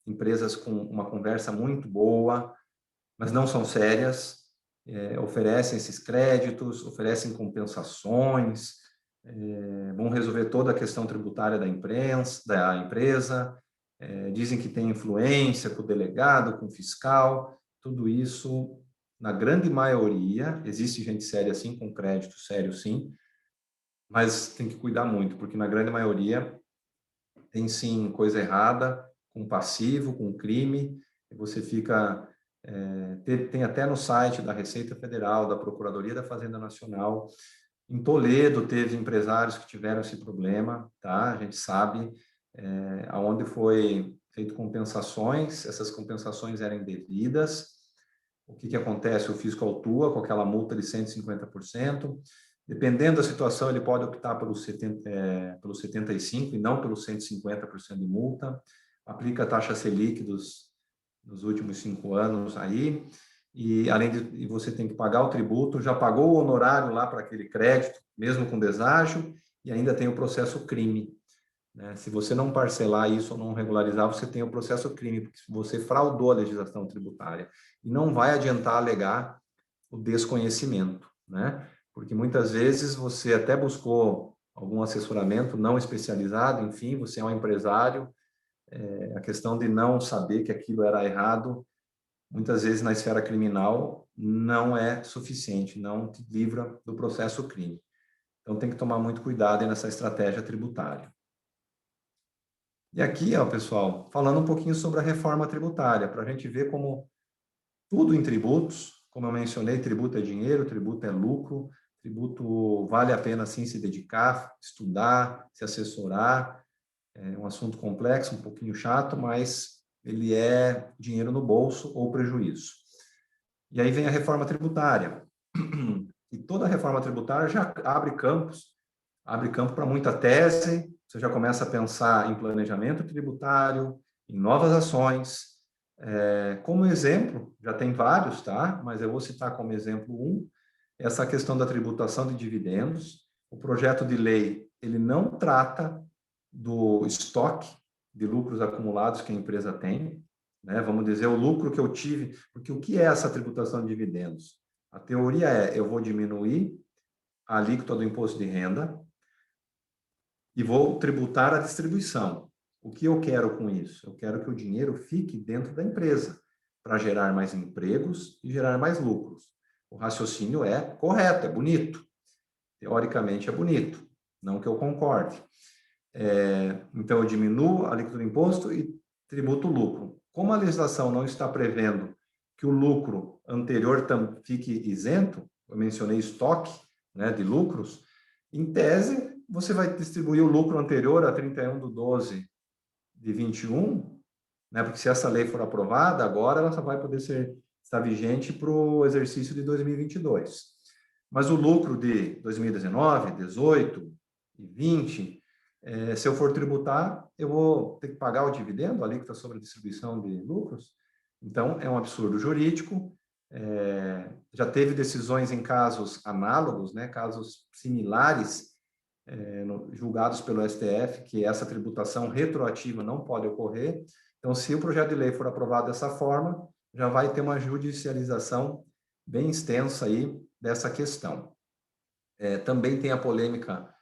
empresas com uma conversa muito boa, mas não são sérias, oferecem esses créditos, oferecem compensações, vão resolver toda a questão tributária da empresa, dizem que tem influência com o delegado, com o fiscal, tudo isso, na grande maioria, existe gente séria sim, com crédito sério sim, mas tem que cuidar muito, porque na grande maioria tem sim coisa errada, com passivo, com crime, e você fica... tem até no site da Receita Federal, da Procuradoria da Fazenda Nacional. Em Toledo teve empresários que tiveram esse problema, tá? A gente sabe aonde foi feito compensações, essas compensações eram indevidas. O que acontece? O fisco autua com aquela multa de 150%. Dependendo da situação, ele pode optar pelo 75% e não pelo 150% de multa. Aplica a taxa Selic dos últimos 5 anos aí, e além de você tem que pagar o tributo, já pagou o honorário lá para aquele crédito, mesmo com deságio, e ainda tem o processo crime, né? Se você não parcelar isso ou não regularizar, você tem o processo crime, porque você fraudou a legislação tributária, e não vai adiantar alegar o desconhecimento, né? Porque muitas vezes você até buscou algum assessoramento não especializado, enfim, você é um empresário, a questão de não saber que aquilo era errado, muitas vezes na esfera criminal, não é suficiente, não te livra do processo crime. Então, tem que tomar muito cuidado aí nessa estratégia tributária. E aqui, ó, pessoal, falando um pouquinho sobre a reforma tributária, para a gente ver como tudo em tributos, como eu mencionei, tributo é dinheiro, tributo é lucro, tributo vale a pena, sim, se dedicar, estudar, se assessorar. É um assunto complexo, um pouquinho chato, mas ele é dinheiro no bolso ou prejuízo. E aí vem a reforma tributária. E toda a reforma tributária já abre campo para muita tese, você já começa a pensar em planejamento tributário, em novas ações. Como exemplo, já tem vários, tá? Mas eu vou citar como exemplo essa questão da tributação de dividendos. O projeto de lei, ele não trata do estoque de lucros acumulados que a empresa tem, né? Vamos dizer, o lucro que eu tive, porque o que é essa tributação de dividendos? A teoria é, eu vou diminuir a alíquota do imposto de renda e vou tributar a distribuição. O que eu quero com isso? Eu quero que o dinheiro fique dentro da empresa para gerar mais empregos e gerar mais lucros. O raciocínio é correto, é bonito. Teoricamente é bonito, não que eu concorde. Então, eu diminuo a alíquota do imposto e tributo o lucro. Como a legislação não está prevendo que o lucro anterior fique isento, eu mencionei estoque, né, de lucros, em tese, você vai distribuir o lucro anterior a 31/12/21, né, porque se essa lei for aprovada, agora ela só vai poder estar vigente para o exercício de 2022. Mas o lucro de 2019, 18 e 20, se eu for tributar, eu vou ter que pagar o dividendo, a alíquota sobre a distribuição de lucros. Então, é um absurdo jurídico. Já teve decisões em casos análogos, né, casos similares, julgados pelo STF, que essa tributação retroativa não pode ocorrer. Então, se o projeto de lei for aprovado dessa forma, já vai ter uma judicialização bem extensa aí dessa questão. Também tem a polêmica,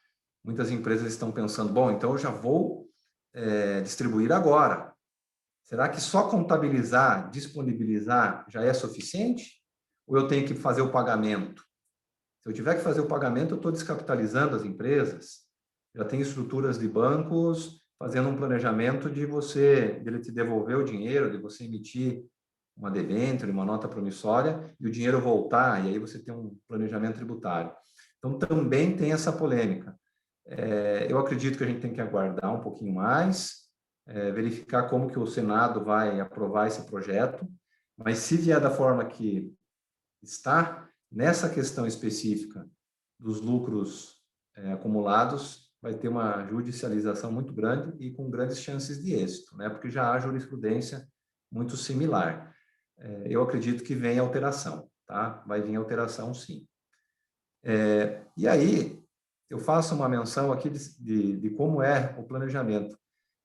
muitas empresas estão pensando, bom, então eu já vou distribuir agora. Será que só contabilizar, disponibilizar já é suficiente? Ou eu tenho que fazer o pagamento? Se eu tiver que fazer o pagamento, eu estou descapitalizando as empresas. Já tem estruturas de bancos fazendo um planejamento de ele te devolver o dinheiro, de você emitir uma debênture, uma nota promissória, e o dinheiro voltar, e aí você tem um planejamento tributário. Então, também tem essa polêmica. Eu acredito que a gente tem que aguardar um pouquinho mais, verificar como que o Senado vai aprovar esse projeto, mas se vier da forma que está, nessa questão específica dos lucros acumulados, vai ter uma judicialização muito grande e com grandes chances de êxito, né? Porque já há jurisprudência muito similar. Eu acredito que vem alteração, tá? Vai vir alteração, sim. E aí, eu faço uma menção aqui de como é o planejamento.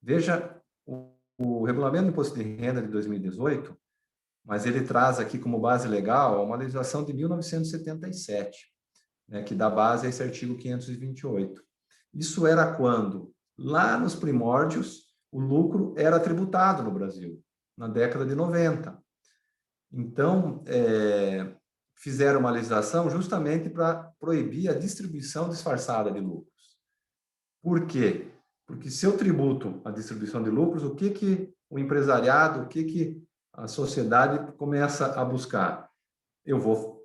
Veja, o Regulamento do Imposto de Renda de 2018, mas ele traz aqui como base legal uma legislação de 1977, né, que dá base a esse artigo 528. Isso era quando, lá nos primórdios, o lucro era tributado no Brasil, na década de 90. Então, fizeram uma legislação justamente para proibir a distribuição disfarçada de lucros. Por quê? Porque se eu tributo a distribuição de lucros, o que o empresariado, o que a sociedade começa a buscar? Eu vou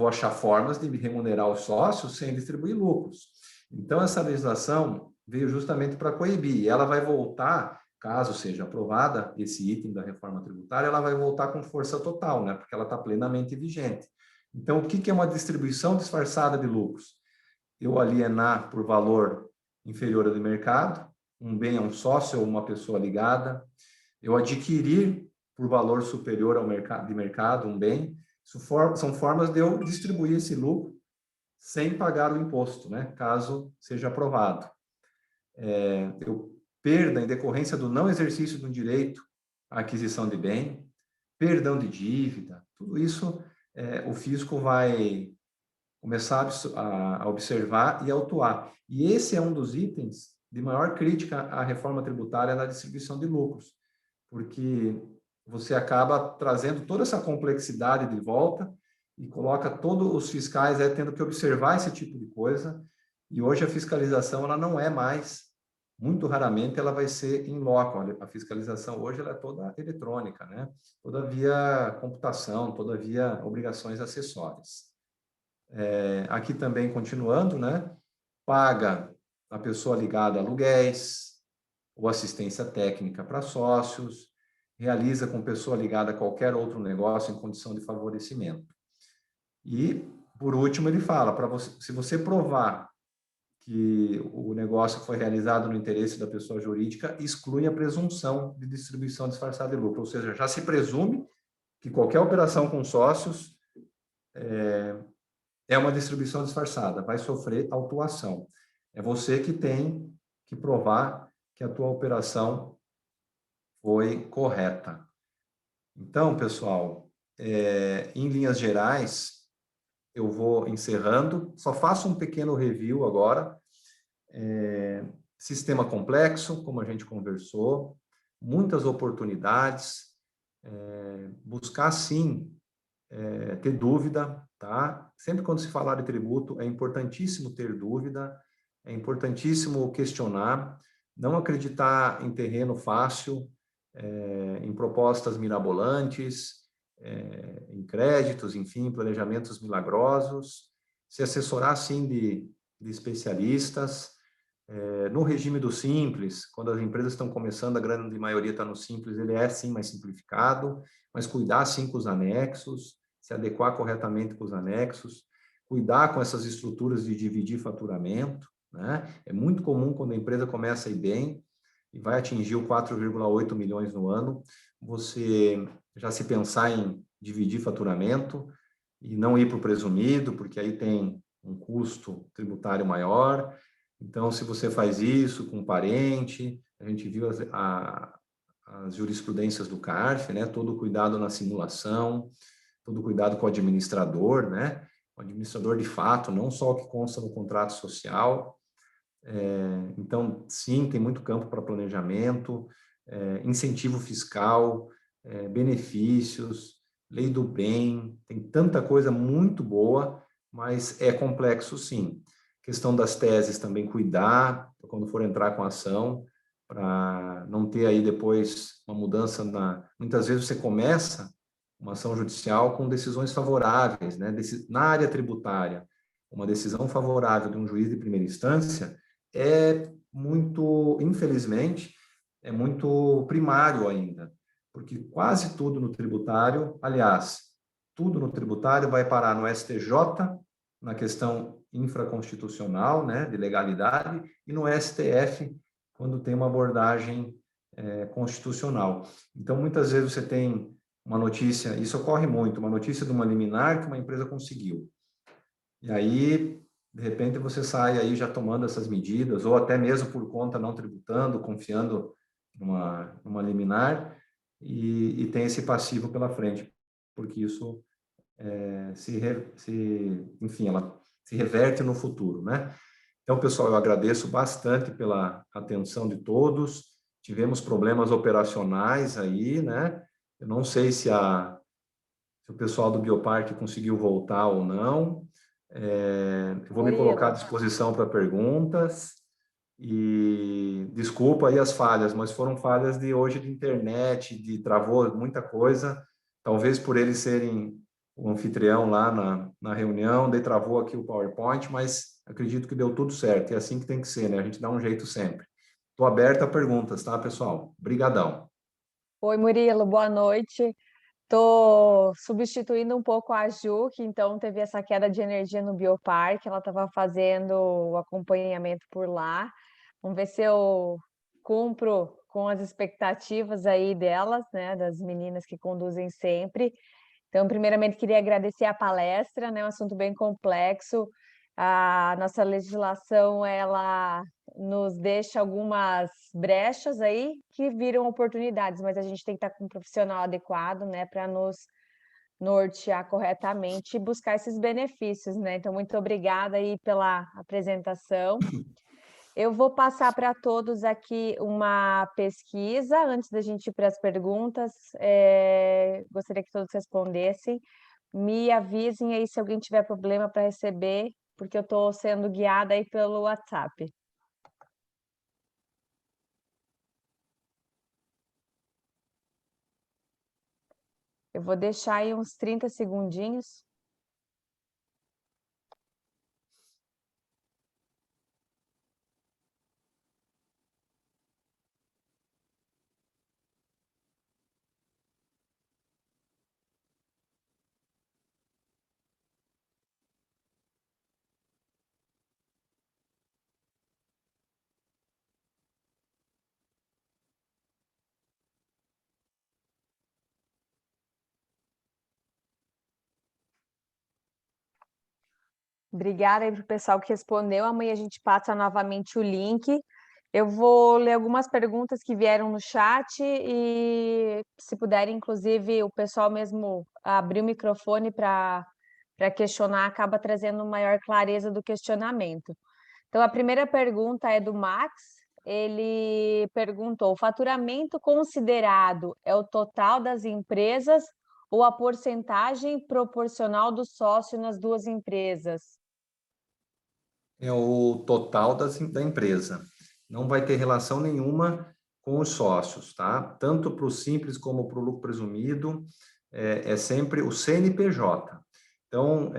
achar formas de remunerar os sócios sem distribuir lucros. Então, essa legislação veio justamente para coibir. E ela vai voltar, caso seja aprovada esse item da reforma tributária, ela vai voltar com força total, né? Porque ela está plenamente vigente. Então, o que é uma distribuição disfarçada de lucros? Eu alienar por valor inferior ao do mercado, um bem a um sócio ou uma pessoa ligada, eu adquirir por valor superior ao mercado um bem, são formas de eu distribuir esse lucro sem pagar o imposto, né? Caso seja aprovado. Perda em decorrência do não exercício de um direito à aquisição de bem, perdão de dívida, tudo isso o fisco vai começar a observar e autuar. E esse é um dos itens de maior crítica à reforma tributária na distribuição de lucros, porque você acaba trazendo toda essa complexidade de volta e coloca todos os fiscais tendo que observar esse tipo de coisa E hoje a fiscalização ela não é mais, muito raramente ela vai ser em loco. A fiscalização hoje ela é toda eletrônica, né? Toda via computação, toda via obrigações acessórias. Aqui também, continuando, né? Paga a pessoa ligada a aluguéis ou assistência técnica para sócios, realiza com pessoa ligada a qualquer outro negócio em condição de favorecimento. E, por último, ele fala, para você, se você provar que o negócio foi realizado no interesse da pessoa jurídica, exclui a presunção de distribuição disfarçada de lucro, ou seja, já se presume que qualquer operação com sócios é uma distribuição disfarçada, vai sofrer autuação. É você que tem que provar que a tua operação foi correta. Então, pessoal, em linhas gerais, eu vou encerrando, só faço um pequeno review agora. Sistema complexo, como a gente conversou, muitas oportunidades, buscar sim ter dúvida, tá? Sempre quando se falar de tributo, é importantíssimo ter dúvida, é importantíssimo questionar, não acreditar em terreno fácil, em propostas mirabolantes, em créditos, enfim, planejamentos milagrosos, se assessorar, sim, de especialistas. No regime do simples, quando as empresas estão começando, a grande maioria está no simples, ele é, sim, mais simplificado, mas cuidar, sim, com os anexos, se adequar corretamente com os anexos, cuidar com essas estruturas de dividir faturamento, né? É muito comum quando a empresa começa a ir bem e vai atingir o 4,8 milhões no ano, você já se pensar em dividir faturamento e não ir para o presumido, porque aí tem um custo tributário maior. Então, se você faz isso com um parente, a gente viu as jurisprudências do CARF, né? Todo o cuidado na simulação, todo o cuidado com o administrador, né? O administrador de fato, não só o que consta no contrato social. Então, sim, tem muito campo para planejamento, incentivo fiscal, benefícios, lei do bem, tem tanta coisa muito boa, mas é complexo, sim. Questão das teses também, cuidar, quando for entrar com a ação, para não ter aí depois uma mudança Muitas vezes você começa uma ação judicial com decisões favoráveis, né? Na área tributária, uma decisão favorável de um juiz de primeira instância é muito, infelizmente, é muito primário ainda, porque quase tudo no tributário, aliás, tudo no tributário vai parar no STJ, na questão infraconstitucional, né, de legalidade, e no STF, quando tem uma abordagem constitucional. Então, muitas vezes você tem uma notícia, isso ocorre muito, uma notícia de uma liminar que uma empresa conseguiu. E aí, de repente, você sai aí já tomando essas medidas, ou até mesmo por conta não tributando, confiando numa liminar, e tem esse passivo pela frente, porque isso enfim, ela se reverte no futuro, né? Então, pessoal, eu agradeço bastante pela atenção de todos. Tivemos problemas operacionais aí, né? Eu não sei se o pessoal do Bioparque conseguiu voltar ou não. Eu vou me colocar à disposição para perguntas. E desculpa aí as falhas, mas foram falhas de hoje de internet, travou muita coisa. Talvez por eles serem o anfitrião lá na reunião, daí travou aqui o PowerPoint, mas acredito que deu tudo certo. É assim que tem que ser, né? A gente dá um jeito sempre. Estou aberto a perguntas, tá, pessoal? Obrigadão. Oi, Murilo, boa noite. Estou substituindo um pouco a Ju, que então teve essa queda de energia no Bioparque, ela estava fazendo o acompanhamento por lá. Vamos ver se eu cumpro com as expectativas aí delas, né, das meninas que conduzem sempre. Então, primeiramente, queria agradecer a palestra, né, um assunto bem complexo. A nossa legislação, ela nos deixa algumas brechas aí que viram oportunidades, mas a gente tem que estar com um profissional adequado, né, para nos nortear corretamente e buscar esses benefícios, né? Então, muito obrigada aí pela apresentação. Eu vou passar para todos aqui uma pesquisa, antes da gente ir para as perguntas, gostaria que todos respondessem. Me avisem aí se alguém tiver problema para receber porque eu estou sendo guiada aí pelo WhatsApp. Eu vou deixar aí uns 30 segundinhos. Obrigada aí para o pessoal que respondeu. Amanhã a gente passa novamente o link. Eu vou ler algumas perguntas que vieram no chat e, se puderem, inclusive, o pessoal mesmo abrir o microfone para questionar, acaba trazendo maior clareza do questionamento. Então, a primeira pergunta é do Max. Ele perguntou: o faturamento considerado é o total das empresas ou a porcentagem proporcional do sócio nas duas empresas? É o total da empresa. Não vai ter relação nenhuma com os sócios, tá? Tanto para o simples como para o lucro presumido, é sempre o CNPJ. Então,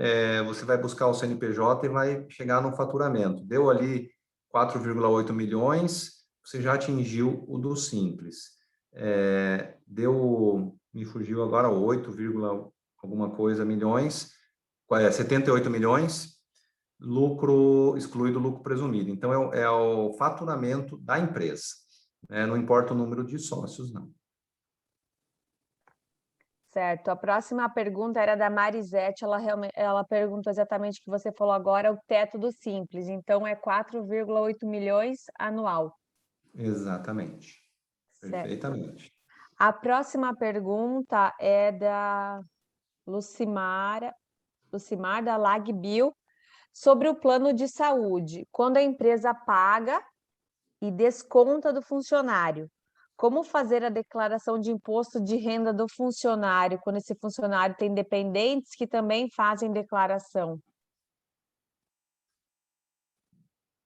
você vai buscar o CNPJ e vai chegar no faturamento. Deu ali 4,8 milhões, você já atingiu o do simples. Me fugiu agora 8, alguma coisa milhões, 78 milhões, lucro excluído lucro presumido. Então, é o faturamento da empresa, né? Não importa o número de sócios, não. Certo. A próxima pergunta era da Marisete. Ela perguntou exatamente o que você falou agora, o teto do simples. Então, é 4,8 milhões anual. Exatamente. Certo. Perfeitamente. A próxima pergunta é da Lucimar da Lagbio, sobre o plano de saúde. Quando a empresa paga e desconta do funcionário, como fazer a declaração de imposto de renda do funcionário, quando esse funcionário tem dependentes que também fazem declaração?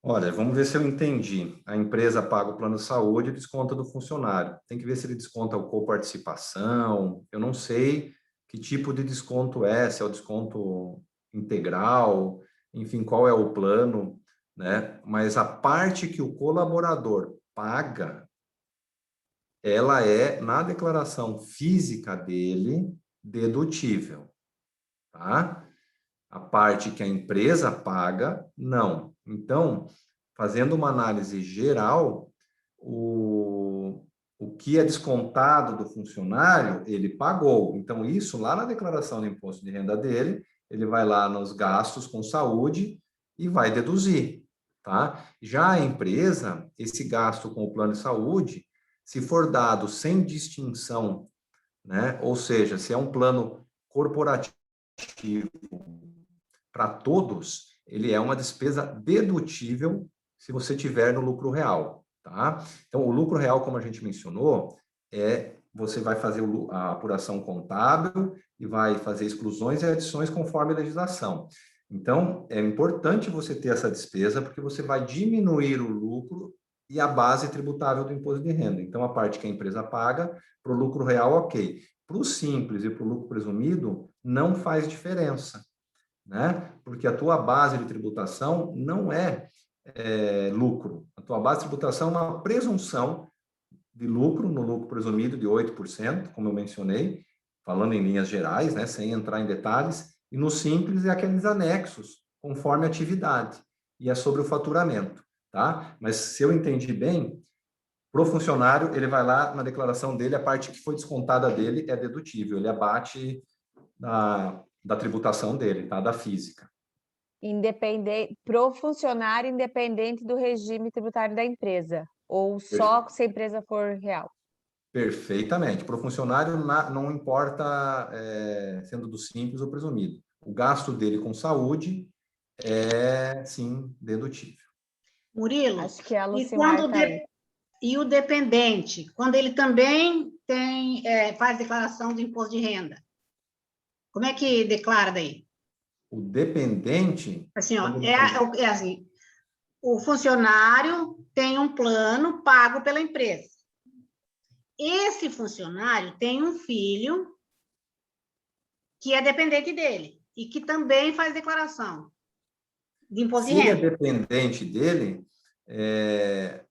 Olha, vamos ver se eu entendi. A empresa paga o plano de saúde e desconta do funcionário. Tem que ver se ele desconta o coparticipação. Eu não sei que tipo de desconto é, se é o desconto integral, enfim, qual é o plano, né? Mas a parte que o colaborador paga, ela é, na declaração física dele, dedutível, tá? A parte que a empresa paga, não. Então, fazendo uma análise geral, o que é descontado do funcionário, ele pagou. Então, isso lá na declaração do imposto de renda dele, ele vai lá nos gastos com saúde e vai deduzir, tá? Já a empresa, esse gasto com o plano de saúde, se for dado sem distinção, né? Ou seja, se é um plano corporativo para todos, ele é uma despesa dedutível se você tiver no lucro real, tá? Então, o lucro real, como a gente mencionou, você vai fazer a apuração contábil e vai fazer exclusões e adições conforme a legislação. Então, é importante você ter essa despesa, porque você vai diminuir o lucro e a base tributável do imposto de renda. Então, a parte que a empresa paga, para o lucro real, ok. Para o simples e para o lucro presumido, não faz diferença, né? Porque a tua base de tributação não é lucro. A tua base de tributação é uma presunção de lucro, no lucro presumido de 8%, como eu mencionei, falando em linhas gerais, né, sem entrar em detalhes, e no simples é aqueles anexos, conforme a atividade, e é sobre o faturamento, tá? Mas se eu entendi bem, para o funcionário, ele vai lá na declaração dele, a parte que foi descontada dele é dedutível, ele abate da tributação dele, tá? Da física. Independente, pro funcionário independente do regime tributário da empresa, ou só se a empresa for real? Perfeitamente. Para o funcionário, não importa sendo do simples ou presumido. O gasto dele com saúde é, sim, dedutível. Murilo, Acho que a e, Lucimar tá aí. E o dependente, quando ele também faz declaração de imposto de renda, como é que declara daí? o dependente... Assim, ó, é assim, o funcionário tem um plano pago pela empresa. Esse funcionário tem um filho que é dependente dele e que também faz declaração de imposto de Se ele é renda. dependente dele,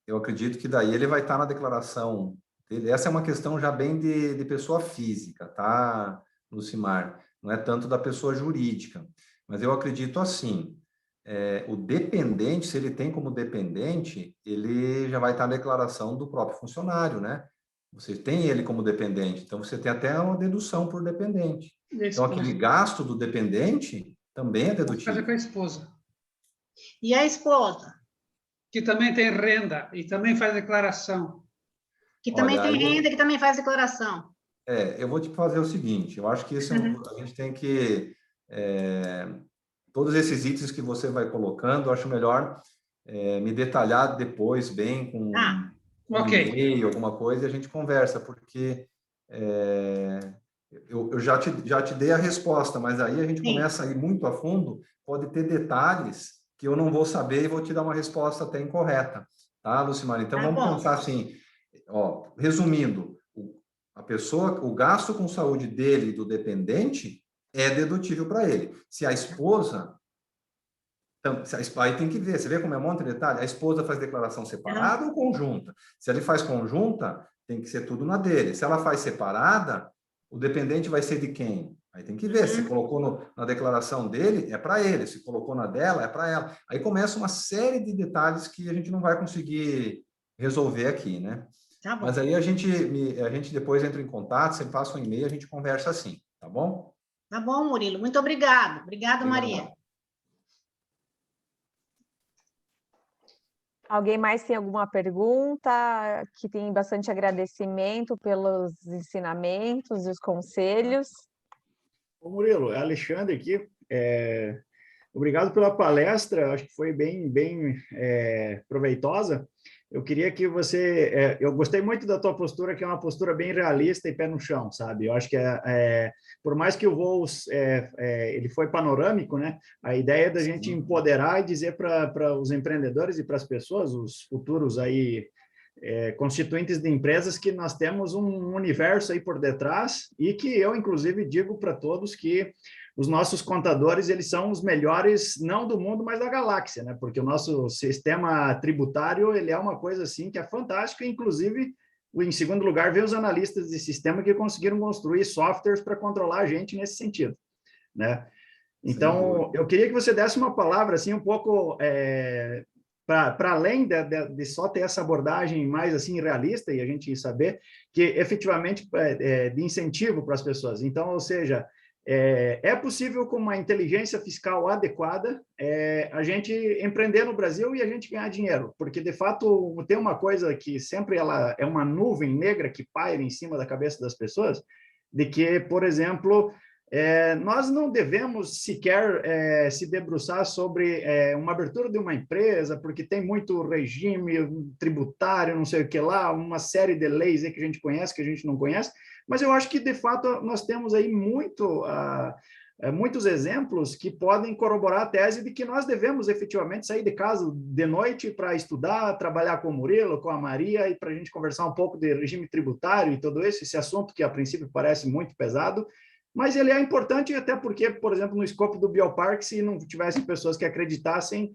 eu acredito que daí ele vai estar na declaração dele. Essa é uma questão já bem de pessoa física, tá, Lucimar? Não é tanto da pessoa jurídica. Mas eu acredito assim, o dependente, se ele tem como dependente, ele já vai estar na declaração do próprio funcionário, né? Você tem ele como dependente, então você tem até uma dedução por dependente. Então, aquele gasto do dependente também é dedutível. Fazer com a esposa. E a esposa? Que também tem renda e também faz declaração. Que também Olha, tem renda, que também faz declaração. Eu vou te fazer o seguinte, eu acho que esse a gente tem que... todos esses itens que você vai colocando, eu acho melhor me detalhar depois bem com ok, e-mail, alguma coisa, e a gente conversa, porque eu já te dei a resposta, mas aí a gente começa a ir muito a fundo, pode ter detalhes que eu não vou saber e vou te dar uma resposta até incorreta, tá, Lucimar? Então, vamos pensar assim, ó, resumindo, o gasto com saúde dele e do dependente é dedutível para ele. Se a esposa... Então, aí tem que ver, você vê como é um monte de detalhe? A esposa faz declaração separada ou conjunta? Se ele faz conjunta, tem que ser tudo na dele. Se ela faz separada, o dependente vai ser de quem? Aí tem que ver, se colocou na declaração dele, é para ele. Se colocou na dela, é para ela. Aí começa uma série de detalhes que a gente não vai conseguir resolver aqui, né? Tá bom. Mas aí a gente depois entra em contato, você passa um e-mail, a gente conversa assim, tá bom? Tá bom, Murilo. Muito obrigado. Obrigada, Maria. Alguém mais tem alguma pergunta? Que tem bastante agradecimento pelos ensinamentos e os conselhos. Ô Murilo, é Alexandre aqui. Obrigado pela palestra, acho que foi bem proveitosa. Eu queria que você... eu gostei muito da tua postura, que é uma postura bem realista e pé no chão, sabe? Eu acho que, por mais que o voo ele foi panorâmico, né? A ideia é da gente empoderar e dizer para os empreendedores e para as pessoas, os futuros aí, constituintes de empresas, que nós temos um universo aí por detrás e que eu, inclusive, digo para todos que os nossos contadores, eles são os melhores, não do mundo, mas da galáxia, né? Porque o nosso sistema tributário, ele é uma coisa assim que é fantástica, inclusive, em segundo lugar, vem os analistas de sistema que conseguiram construir softwares para controlar a gente nesse sentido, né? Então, eu queria que você desse uma palavra, assim, um pouco... para além de só ter essa abordagem mais assim realista e a gente saber que efetivamente de incentivo para as pessoas. Então, ou seja, é possível com uma inteligência fiscal adequada a gente empreender no Brasil e a gente ganhar dinheiro, porque de fato tem uma coisa que sempre ela é uma nuvem negra que paira em cima da cabeça das pessoas, de que, por exemplo, nós não devemos sequer se debruçar sobre uma abertura de uma empresa, porque tem muito regime tributário, não sei o que lá, uma série de leis aí que a gente conhece, que a gente não conhece, mas eu acho que, de fato, nós temos aí muitos exemplos que podem corroborar a tese de que nós devemos efetivamente sair de casa de noite para estudar, trabalhar com o Murilo, com a Maria, e para a gente conversar um pouco de regime tributário e todo esse assunto que, a princípio, parece muito pesado, mas ele é importante até porque, por exemplo, no escopo do Bioparque, se não tivessem pessoas que acreditassem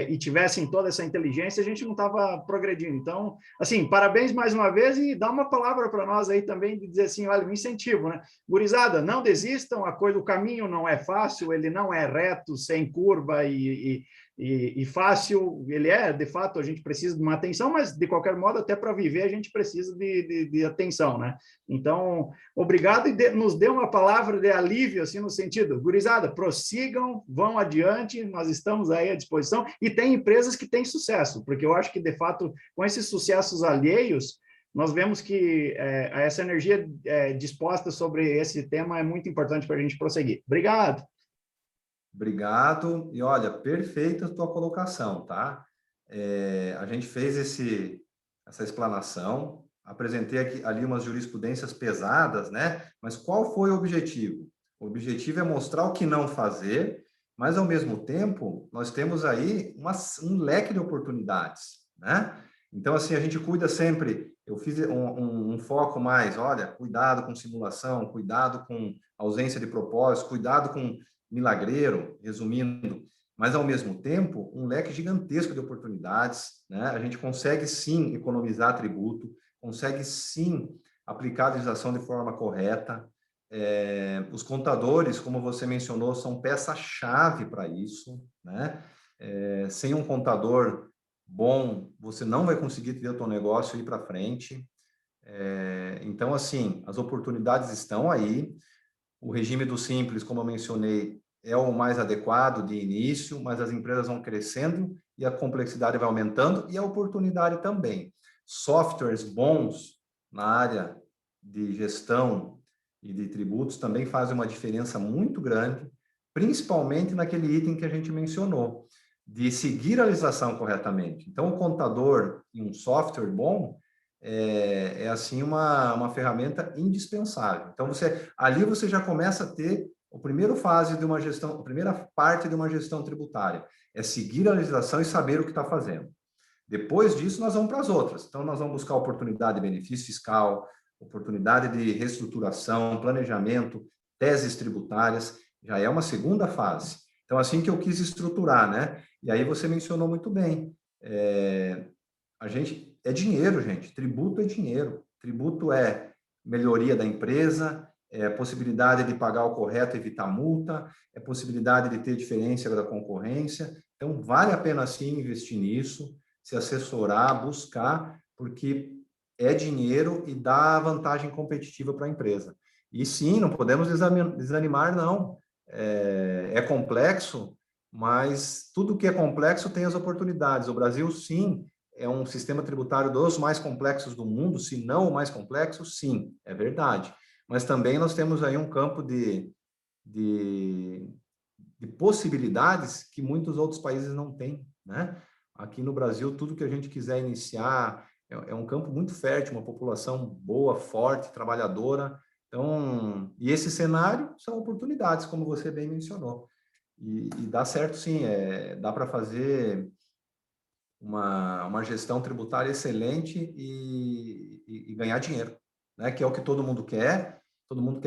e tivessem toda essa inteligência, a gente não estava progredindo. Então, assim, parabéns mais uma vez e dá uma palavra para nós aí também de dizer assim, olha, um incentivo, né? Gurizada, não desistam, o caminho não é fácil, ele não é reto, sem curva e fácil, ele de fato, a gente precisa de uma atenção, mas de qualquer modo, até para viver, a gente precisa de atenção, né? Então, obrigado e nos dê uma palavra de alívio, assim, no sentido, gurizada, prossigam, vão adiante, nós estamos aí à disposição, e tem empresas que têm sucesso, porque eu acho que, de fato, com esses sucessos alheios, nós vemos que essa energia disposta sobre esse tema é muito importante para a gente prosseguir. Obrigado! Obrigado. E olha, perfeita a tua colocação, tá? A gente fez essa explanação, apresentei ali umas jurisprudências pesadas, né? Mas qual foi o objetivo? O objetivo é mostrar o que não fazer, mas, ao mesmo tempo, nós temos aí um leque de oportunidades, né? Então, assim, a gente cuida sempre, eu fiz um foco mais, olha, cuidado com simulação, cuidado com ausência de propósito, cuidado com milagreiro, resumindo, mas, ao mesmo tempo, um leque gigantesco de oportunidades, né? A gente consegue, sim, economizar tributo, consegue, sim, aplicar a legislação de forma correta. Os contadores, como você mencionou, são peça-chave para isso, né? Sem um contador bom, você não vai conseguir ter o seu negócio ir para frente. Então, assim, as oportunidades estão aí. O regime do Simples, como eu mencionei, é o mais adequado de início, mas as empresas vão crescendo e a complexidade vai aumentando e a oportunidade também. Softwares bons na área de gestão e de tributos também fazem uma diferença muito grande, principalmente naquele item que a gente mencionou, de seguir a legislação corretamente. Então, o contador e um software bom assim uma ferramenta indispensável. Então, ali você já começa a ter a primeira fase de uma gestão, a primeira parte de uma gestão tributária, é seguir a legislação e saber o que está fazendo. Depois disso, nós vamos para as outras. Então, nós vamos buscar oportunidade de benefício fiscal, oportunidade de reestruturação, planejamento, teses tributárias, já é uma segunda fase. Então, assim que eu quis estruturar, né? E aí você mencionou muito bem. A gente, é dinheiro, gente. Tributo é dinheiro. Tributo é melhoria da empresa, é possibilidade de pagar o correto e evitar multa, é possibilidade de ter diferença da concorrência. Então, vale a pena, sim, investir nisso, se assessorar, buscar, porque é dinheiro e dá vantagem competitiva para a empresa. E sim, não podemos desanimar, não. É complexo, mas tudo que é complexo tem as oportunidades. O Brasil, sim, é um sistema tributário dos mais complexos do mundo, se não o mais complexo, sim, é verdade. Mas também nós temos aí um campo de possibilidades que muitos outros países não têm, né? Aqui no Brasil, tudo que a gente quiser iniciar é um campo muito fértil, uma população boa, forte, trabalhadora. Então, e esse cenário são oportunidades, como você bem mencionou. E dá certo, sim, dá para fazer uma gestão tributária excelente e ganhar dinheiro, né? Que é o que todo mundo quer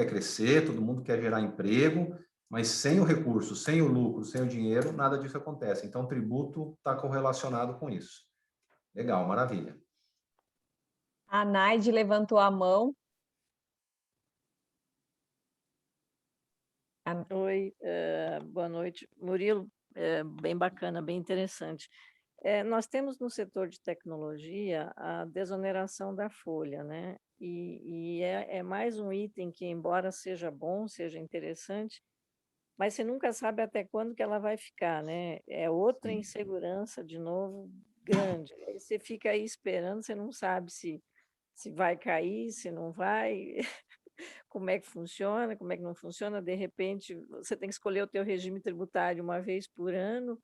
crescer, todo mundo quer gerar emprego, mas sem o recurso, sem o lucro, sem o dinheiro, nada disso acontece. Então, o tributo está correlacionado com isso. Legal, maravilha. A Naide levantou a mão. Oi, boa noite. Murilo, bem bacana, bem interessante. Nós temos no setor de tecnologia a desoneração da folha, né? E é mais um item que, embora seja bom, seja interessante, mas você nunca sabe até quando que ela vai ficar, né? É outra insegurança, de novo, grande. Aí você fica aí esperando, você não sabe se vai cair, se não vai, como é que funciona, como é que não funciona. De repente, você tem que escolher o teu regime tributário uma vez por ano,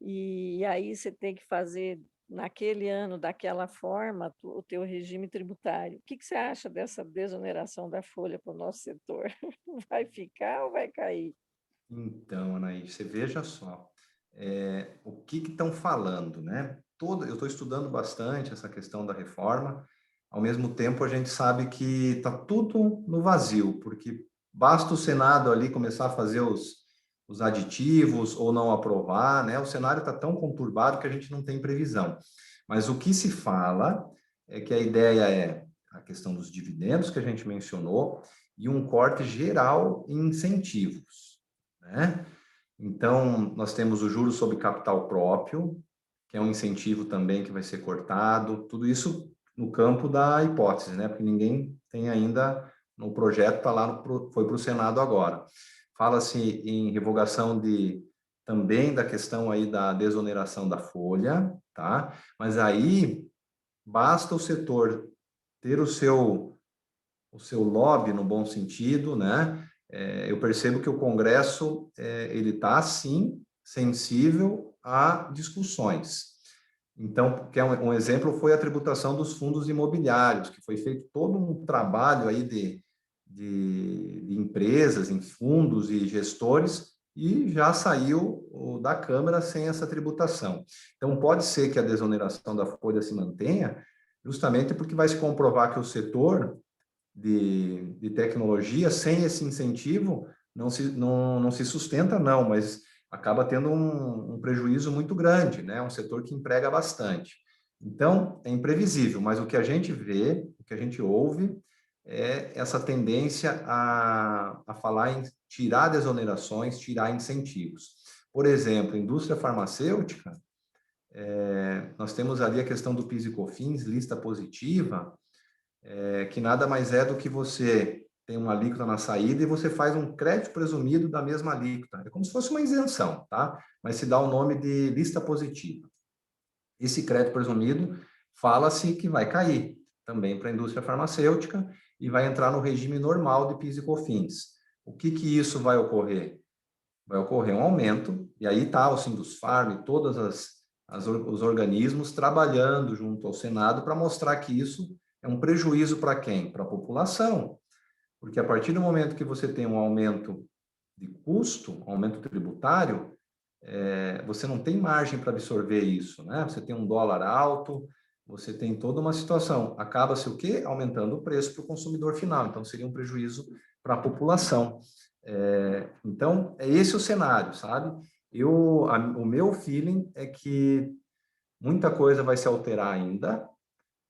e aí você tem que fazer naquele ano, daquela forma, o teu regime tributário. O que você acha dessa desoneração da folha para o nosso setor? Vai ficar ou vai cair? Então, Anaí, você veja só, o que estão falando, né? Eu estou estudando bastante essa questão da reforma, ao mesmo tempo a gente sabe que está tudo no vazio, porque basta o Senado ali começar a fazer os aditivos ou não aprovar, né? O cenário está tão conturbado que a gente não tem previsão. Mas o que se fala é que a ideia é a questão dos dividendos que a gente mencionou e um corte geral em incentivos, né? Então, nós temos o juros sobre capital próprio, que é um incentivo também que vai ser cortado, tudo isso no campo da hipótese, né? Porque ninguém tem ainda no projeto, tá lá, foi para o Senado agora. Fala-se em revogação também da questão aí da desoneração da folha, tá? Mas aí basta o setor ter o seu lobby no bom sentido, né? Eu percebo que o Congresso ele está sim sensível a discussões. Então, um exemplo foi a tributação dos fundos imobiliários, que foi feito todo um trabalho aí de empresas, em fundos e gestores, e já saiu da Câmara sem essa tributação. Então, pode ser que a desoneração da folha se mantenha, justamente porque vai se comprovar que o setor de tecnologia, sem esse incentivo, não se sustenta, não, mas acaba tendo um prejuízo muito grande, né? Um setor que emprega bastante. Então, é imprevisível, mas o que a gente vê, o que a gente ouve, é essa tendência a falar em tirar desonerações, tirar incentivos. Por exemplo, indústria farmacêutica, nós temos ali a questão do PIS e COFINS, lista positiva, que nada mais é do que você tem uma alíquota na saída e você faz um crédito presumido da mesma alíquota. É como se fosse uma isenção, tá? Mas se dá o nome de lista positiva. Esse crédito presumido fala-se que vai cair também para a indústria farmacêutica e vai entrar no regime normal de PIS e COFINS. O que isso vai ocorrer? Vai ocorrer um aumento, e aí está o Sindusfarm e todos os organismos trabalhando junto ao Senado para mostrar que isso é um prejuízo para quem? Para a população. Porque a partir do momento que você tem um aumento de custo, um aumento tributário, você não tem margem para absorver isso, né? Você tem um dólar alto, você tem toda uma situação. Acaba-se o quê? Aumentando o preço para o consumidor final. Então, seria um prejuízo para a população. Então, é esse o cenário, sabe? O meu feeling é que muita coisa vai se alterar ainda,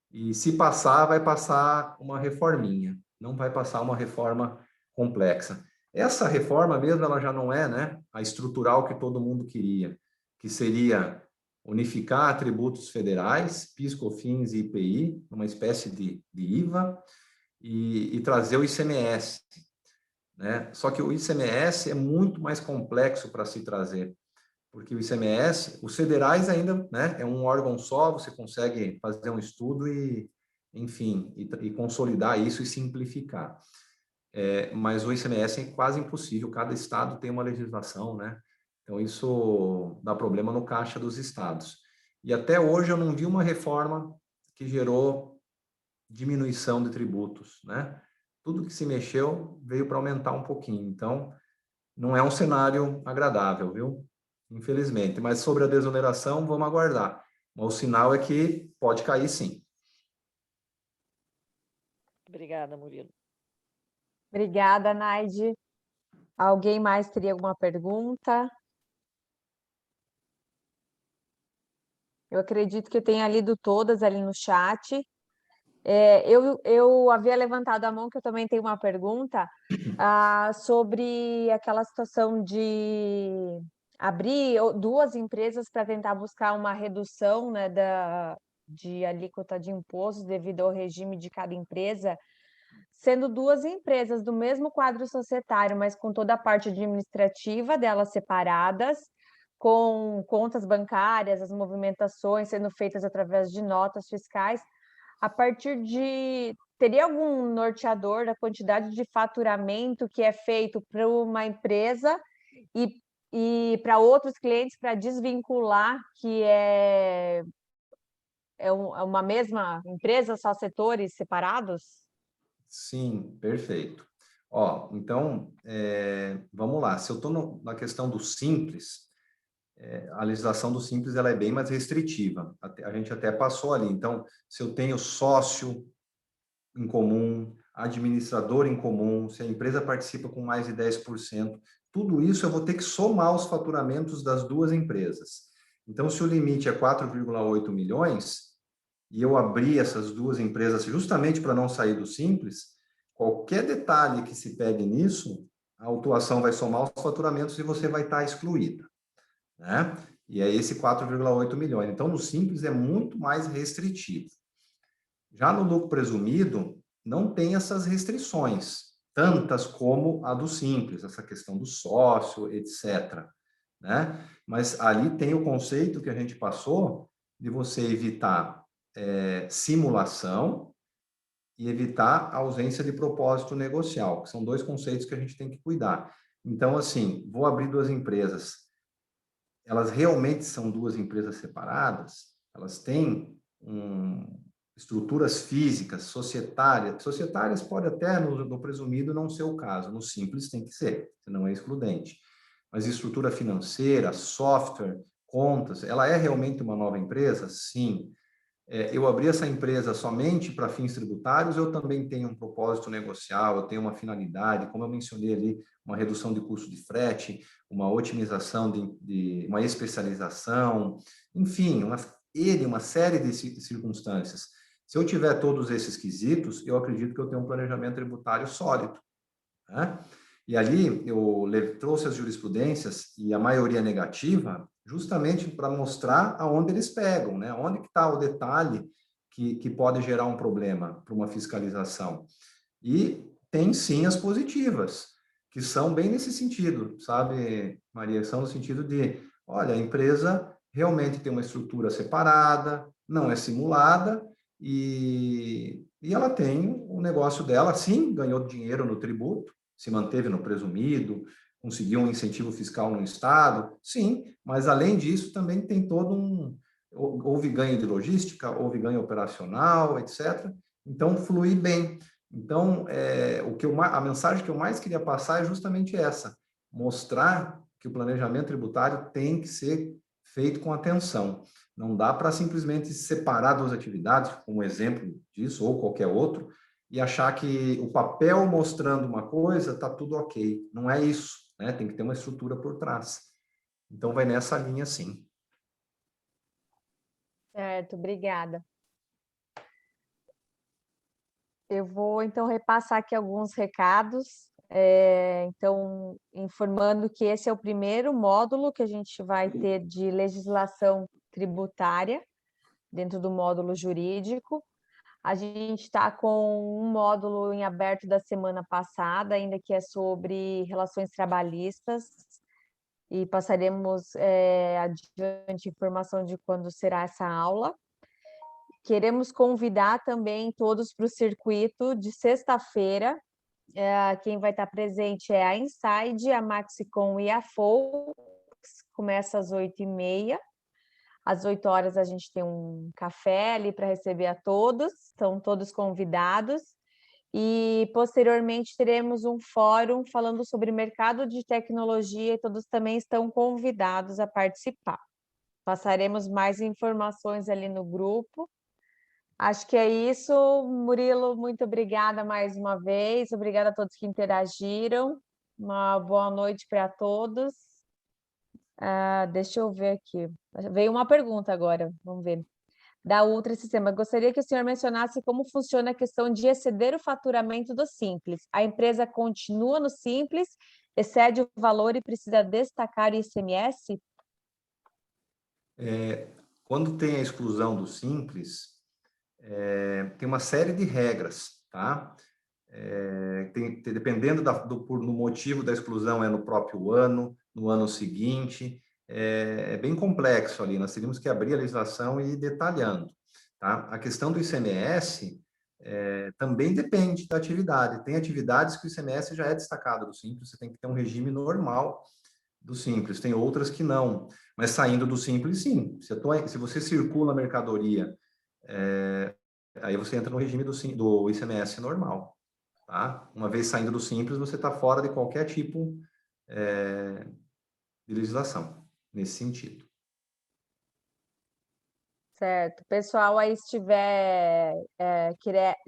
e se passar, vai passar uma reforminha, não vai passar uma reforma complexa. Essa reforma mesmo, ela já não é, né, a estrutural que todo mundo queria, que seria unificar tributos federais, PIS, COFINS e IPI, uma espécie de IVA, e trazer o ICMS, né? Só que o ICMS é muito mais complexo para se trazer, porque o ICMS, os federais ainda, né, é um órgão só, você consegue fazer um estudo e, enfim, e consolidar isso e simplificar. Mas o ICMS é quase impossível, cada estado tem uma legislação, né? Então, isso dá problema no caixa dos estados. E até hoje eu não vi uma reforma que gerou diminuição de tributos, né? Tudo que se mexeu veio para aumentar um pouquinho. Então, não é um cenário agradável, viu? Infelizmente. Mas sobre a desoneração, vamos aguardar. Mas o sinal é que pode cair, sim. Obrigada, Murilo. Obrigada, Naide. Alguém mais teria alguma pergunta? Eu acredito que eu tenha lido todas ali no chat. Eu havia levantado a mão, que eu também tenho uma pergunta sobre aquela situação de abrir duas empresas para tentar buscar uma redução, né, de alíquota de impostos devido ao regime de cada empresa, sendo duas empresas do mesmo quadro societário, mas com toda a parte administrativa delas separadas, com contas bancárias, as movimentações sendo feitas através de notas fiscais. A partir de... Teria algum norteador da quantidade de faturamento que é feito para uma empresa e para outros clientes para desvincular que é uma mesma empresa, só setores separados? Sim, perfeito. Ó, então, vamos lá. Se eu estou na questão do simples, a legislação do simples ela é bem mais restritiva. A gente até passou ali. Então, se eu tenho sócio em comum, administrador em comum, se a empresa participa com mais de 10%, tudo isso eu vou ter que somar os faturamentos das duas empresas. Então, se o limite é 4,8 milhões, e eu abrir essas duas empresas justamente para não sair do simples, qualquer detalhe que se pegue nisso, a autuação vai somar os faturamentos e você vai estar excluída, né? E é esse 4,8 milhões. Então, no simples é muito mais restritivo. Já no lucro presumido, não tem essas restrições, tantas como a do simples, essa questão do sócio, etc., né? Mas ali tem o conceito que a gente passou de você evitar simulação e evitar a ausência de propósito negocial, que são dois conceitos que a gente tem que cuidar. Então, assim, vou abrir duas empresas, elas realmente são duas empresas separadas, elas têm estruturas físicas, societárias pode até, no presumido, não ser o caso, no simples tem que ser, senão é excludente. Mas estrutura financeira, software, contas, ela é realmente uma nova empresa? Sim. Eu abri essa empresa somente para fins tributários, eu também tenho um propósito negocial, eu tenho uma finalidade, como eu mencionei ali, uma redução de custo de frete, uma otimização de uma especialização, enfim, uma série de circunstâncias. Se eu tiver todos esses quesitos, eu acredito que eu tenho um planejamento tributário sólido, né? E ali eu trouxe as jurisprudências, e a maioria negativa, justamente para mostrar aonde eles pegam, né? Onde que está o detalhe que pode gerar um problema para uma fiscalização. E tem sim as positivas, que são bem nesse sentido, sabe, Maria? São no sentido de, olha, a empresa realmente tem uma estrutura separada, não é simulada, e ela tem o negócio dela, sim, ganhou dinheiro no tributo, se manteve no presumido, conseguiu um incentivo fiscal no Estado, sim, mas além disso também tem todo houve ganho de logística, houve ganho operacional, etc. Então, flui bem. Então, a mensagem que eu mais queria passar é justamente essa, mostrar que o planejamento tributário tem que ser feito com atenção. Não dá para simplesmente separar duas atividades, como exemplo disso, ou qualquer outro, e achar que o papel mostrando uma coisa está tudo ok. Não é isso, né? Tem que ter uma estrutura por trás. Então, vai nessa linha, sim. Certo, obrigada. Eu vou, então, repassar aqui alguns recados. Então, informando que esse é o primeiro módulo que a gente vai ter de legislação tributária, dentro do módulo jurídico. A gente está com um módulo em aberto da semana passada, ainda que é sobre relações trabalhistas, e passaremos adiante informação de quando será essa aula. Queremos convidar também todos para o circuito de sexta-feira. Quem vai estar presente é a Inside, a Maxicom e a Folks. Começa às 8h30. Às 8 horas a gente tem um café ali para receber a todos, estão todos convidados. E, posteriormente, teremos um fórum falando sobre mercado de tecnologia e todos também estão convidados a participar. Passaremos mais informações ali no grupo. Acho que é isso. Murilo, muito obrigada mais uma vez. Obrigada a todos que interagiram. Uma boa noite para todos. Deixa eu ver aqui. Veio uma pergunta agora, vamos ver. Da Ultra Sistema. Gostaria que o senhor mencionasse como funciona a questão de exceder o faturamento do Simples. A empresa continua no Simples, excede o valor e precisa destacar o ICMS? Quando tem a exclusão do Simples, tem uma série de regras, tá? Dependendo do motivo da exclusão, é no próprio ano, no ano seguinte, é bem complexo ali, nós teríamos que abrir a legislação e ir detalhando, tá? A questão do ICMS também depende da atividade, tem atividades que o ICMS já é destacado do Simples, você tem que ter um regime normal do Simples, tem outras que não, mas saindo do Simples, sim, se você circula a mercadoria, aí você entra no regime do ICMS normal. Tá? Uma vez saindo do Simples, você está fora de qualquer tipo de legislação, nesse sentido. Certo. Pessoal, aí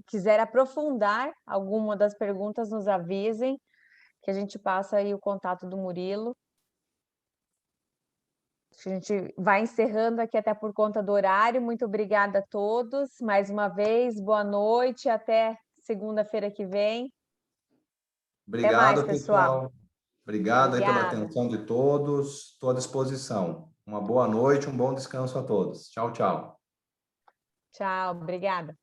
quiser aprofundar alguma das perguntas, nos avisem, que a gente passa aí o contato do Murilo. A gente vai encerrando aqui até por conta do horário. Muito obrigada a todos. Mais uma vez, boa noite. Até segunda-feira que vem. Obrigado, até mais, pessoal. Obrigado aí pela atenção de todos. Estou à disposição. Uma boa noite, um bom descanso a todos. Tchau, tchau. Tchau, obrigada.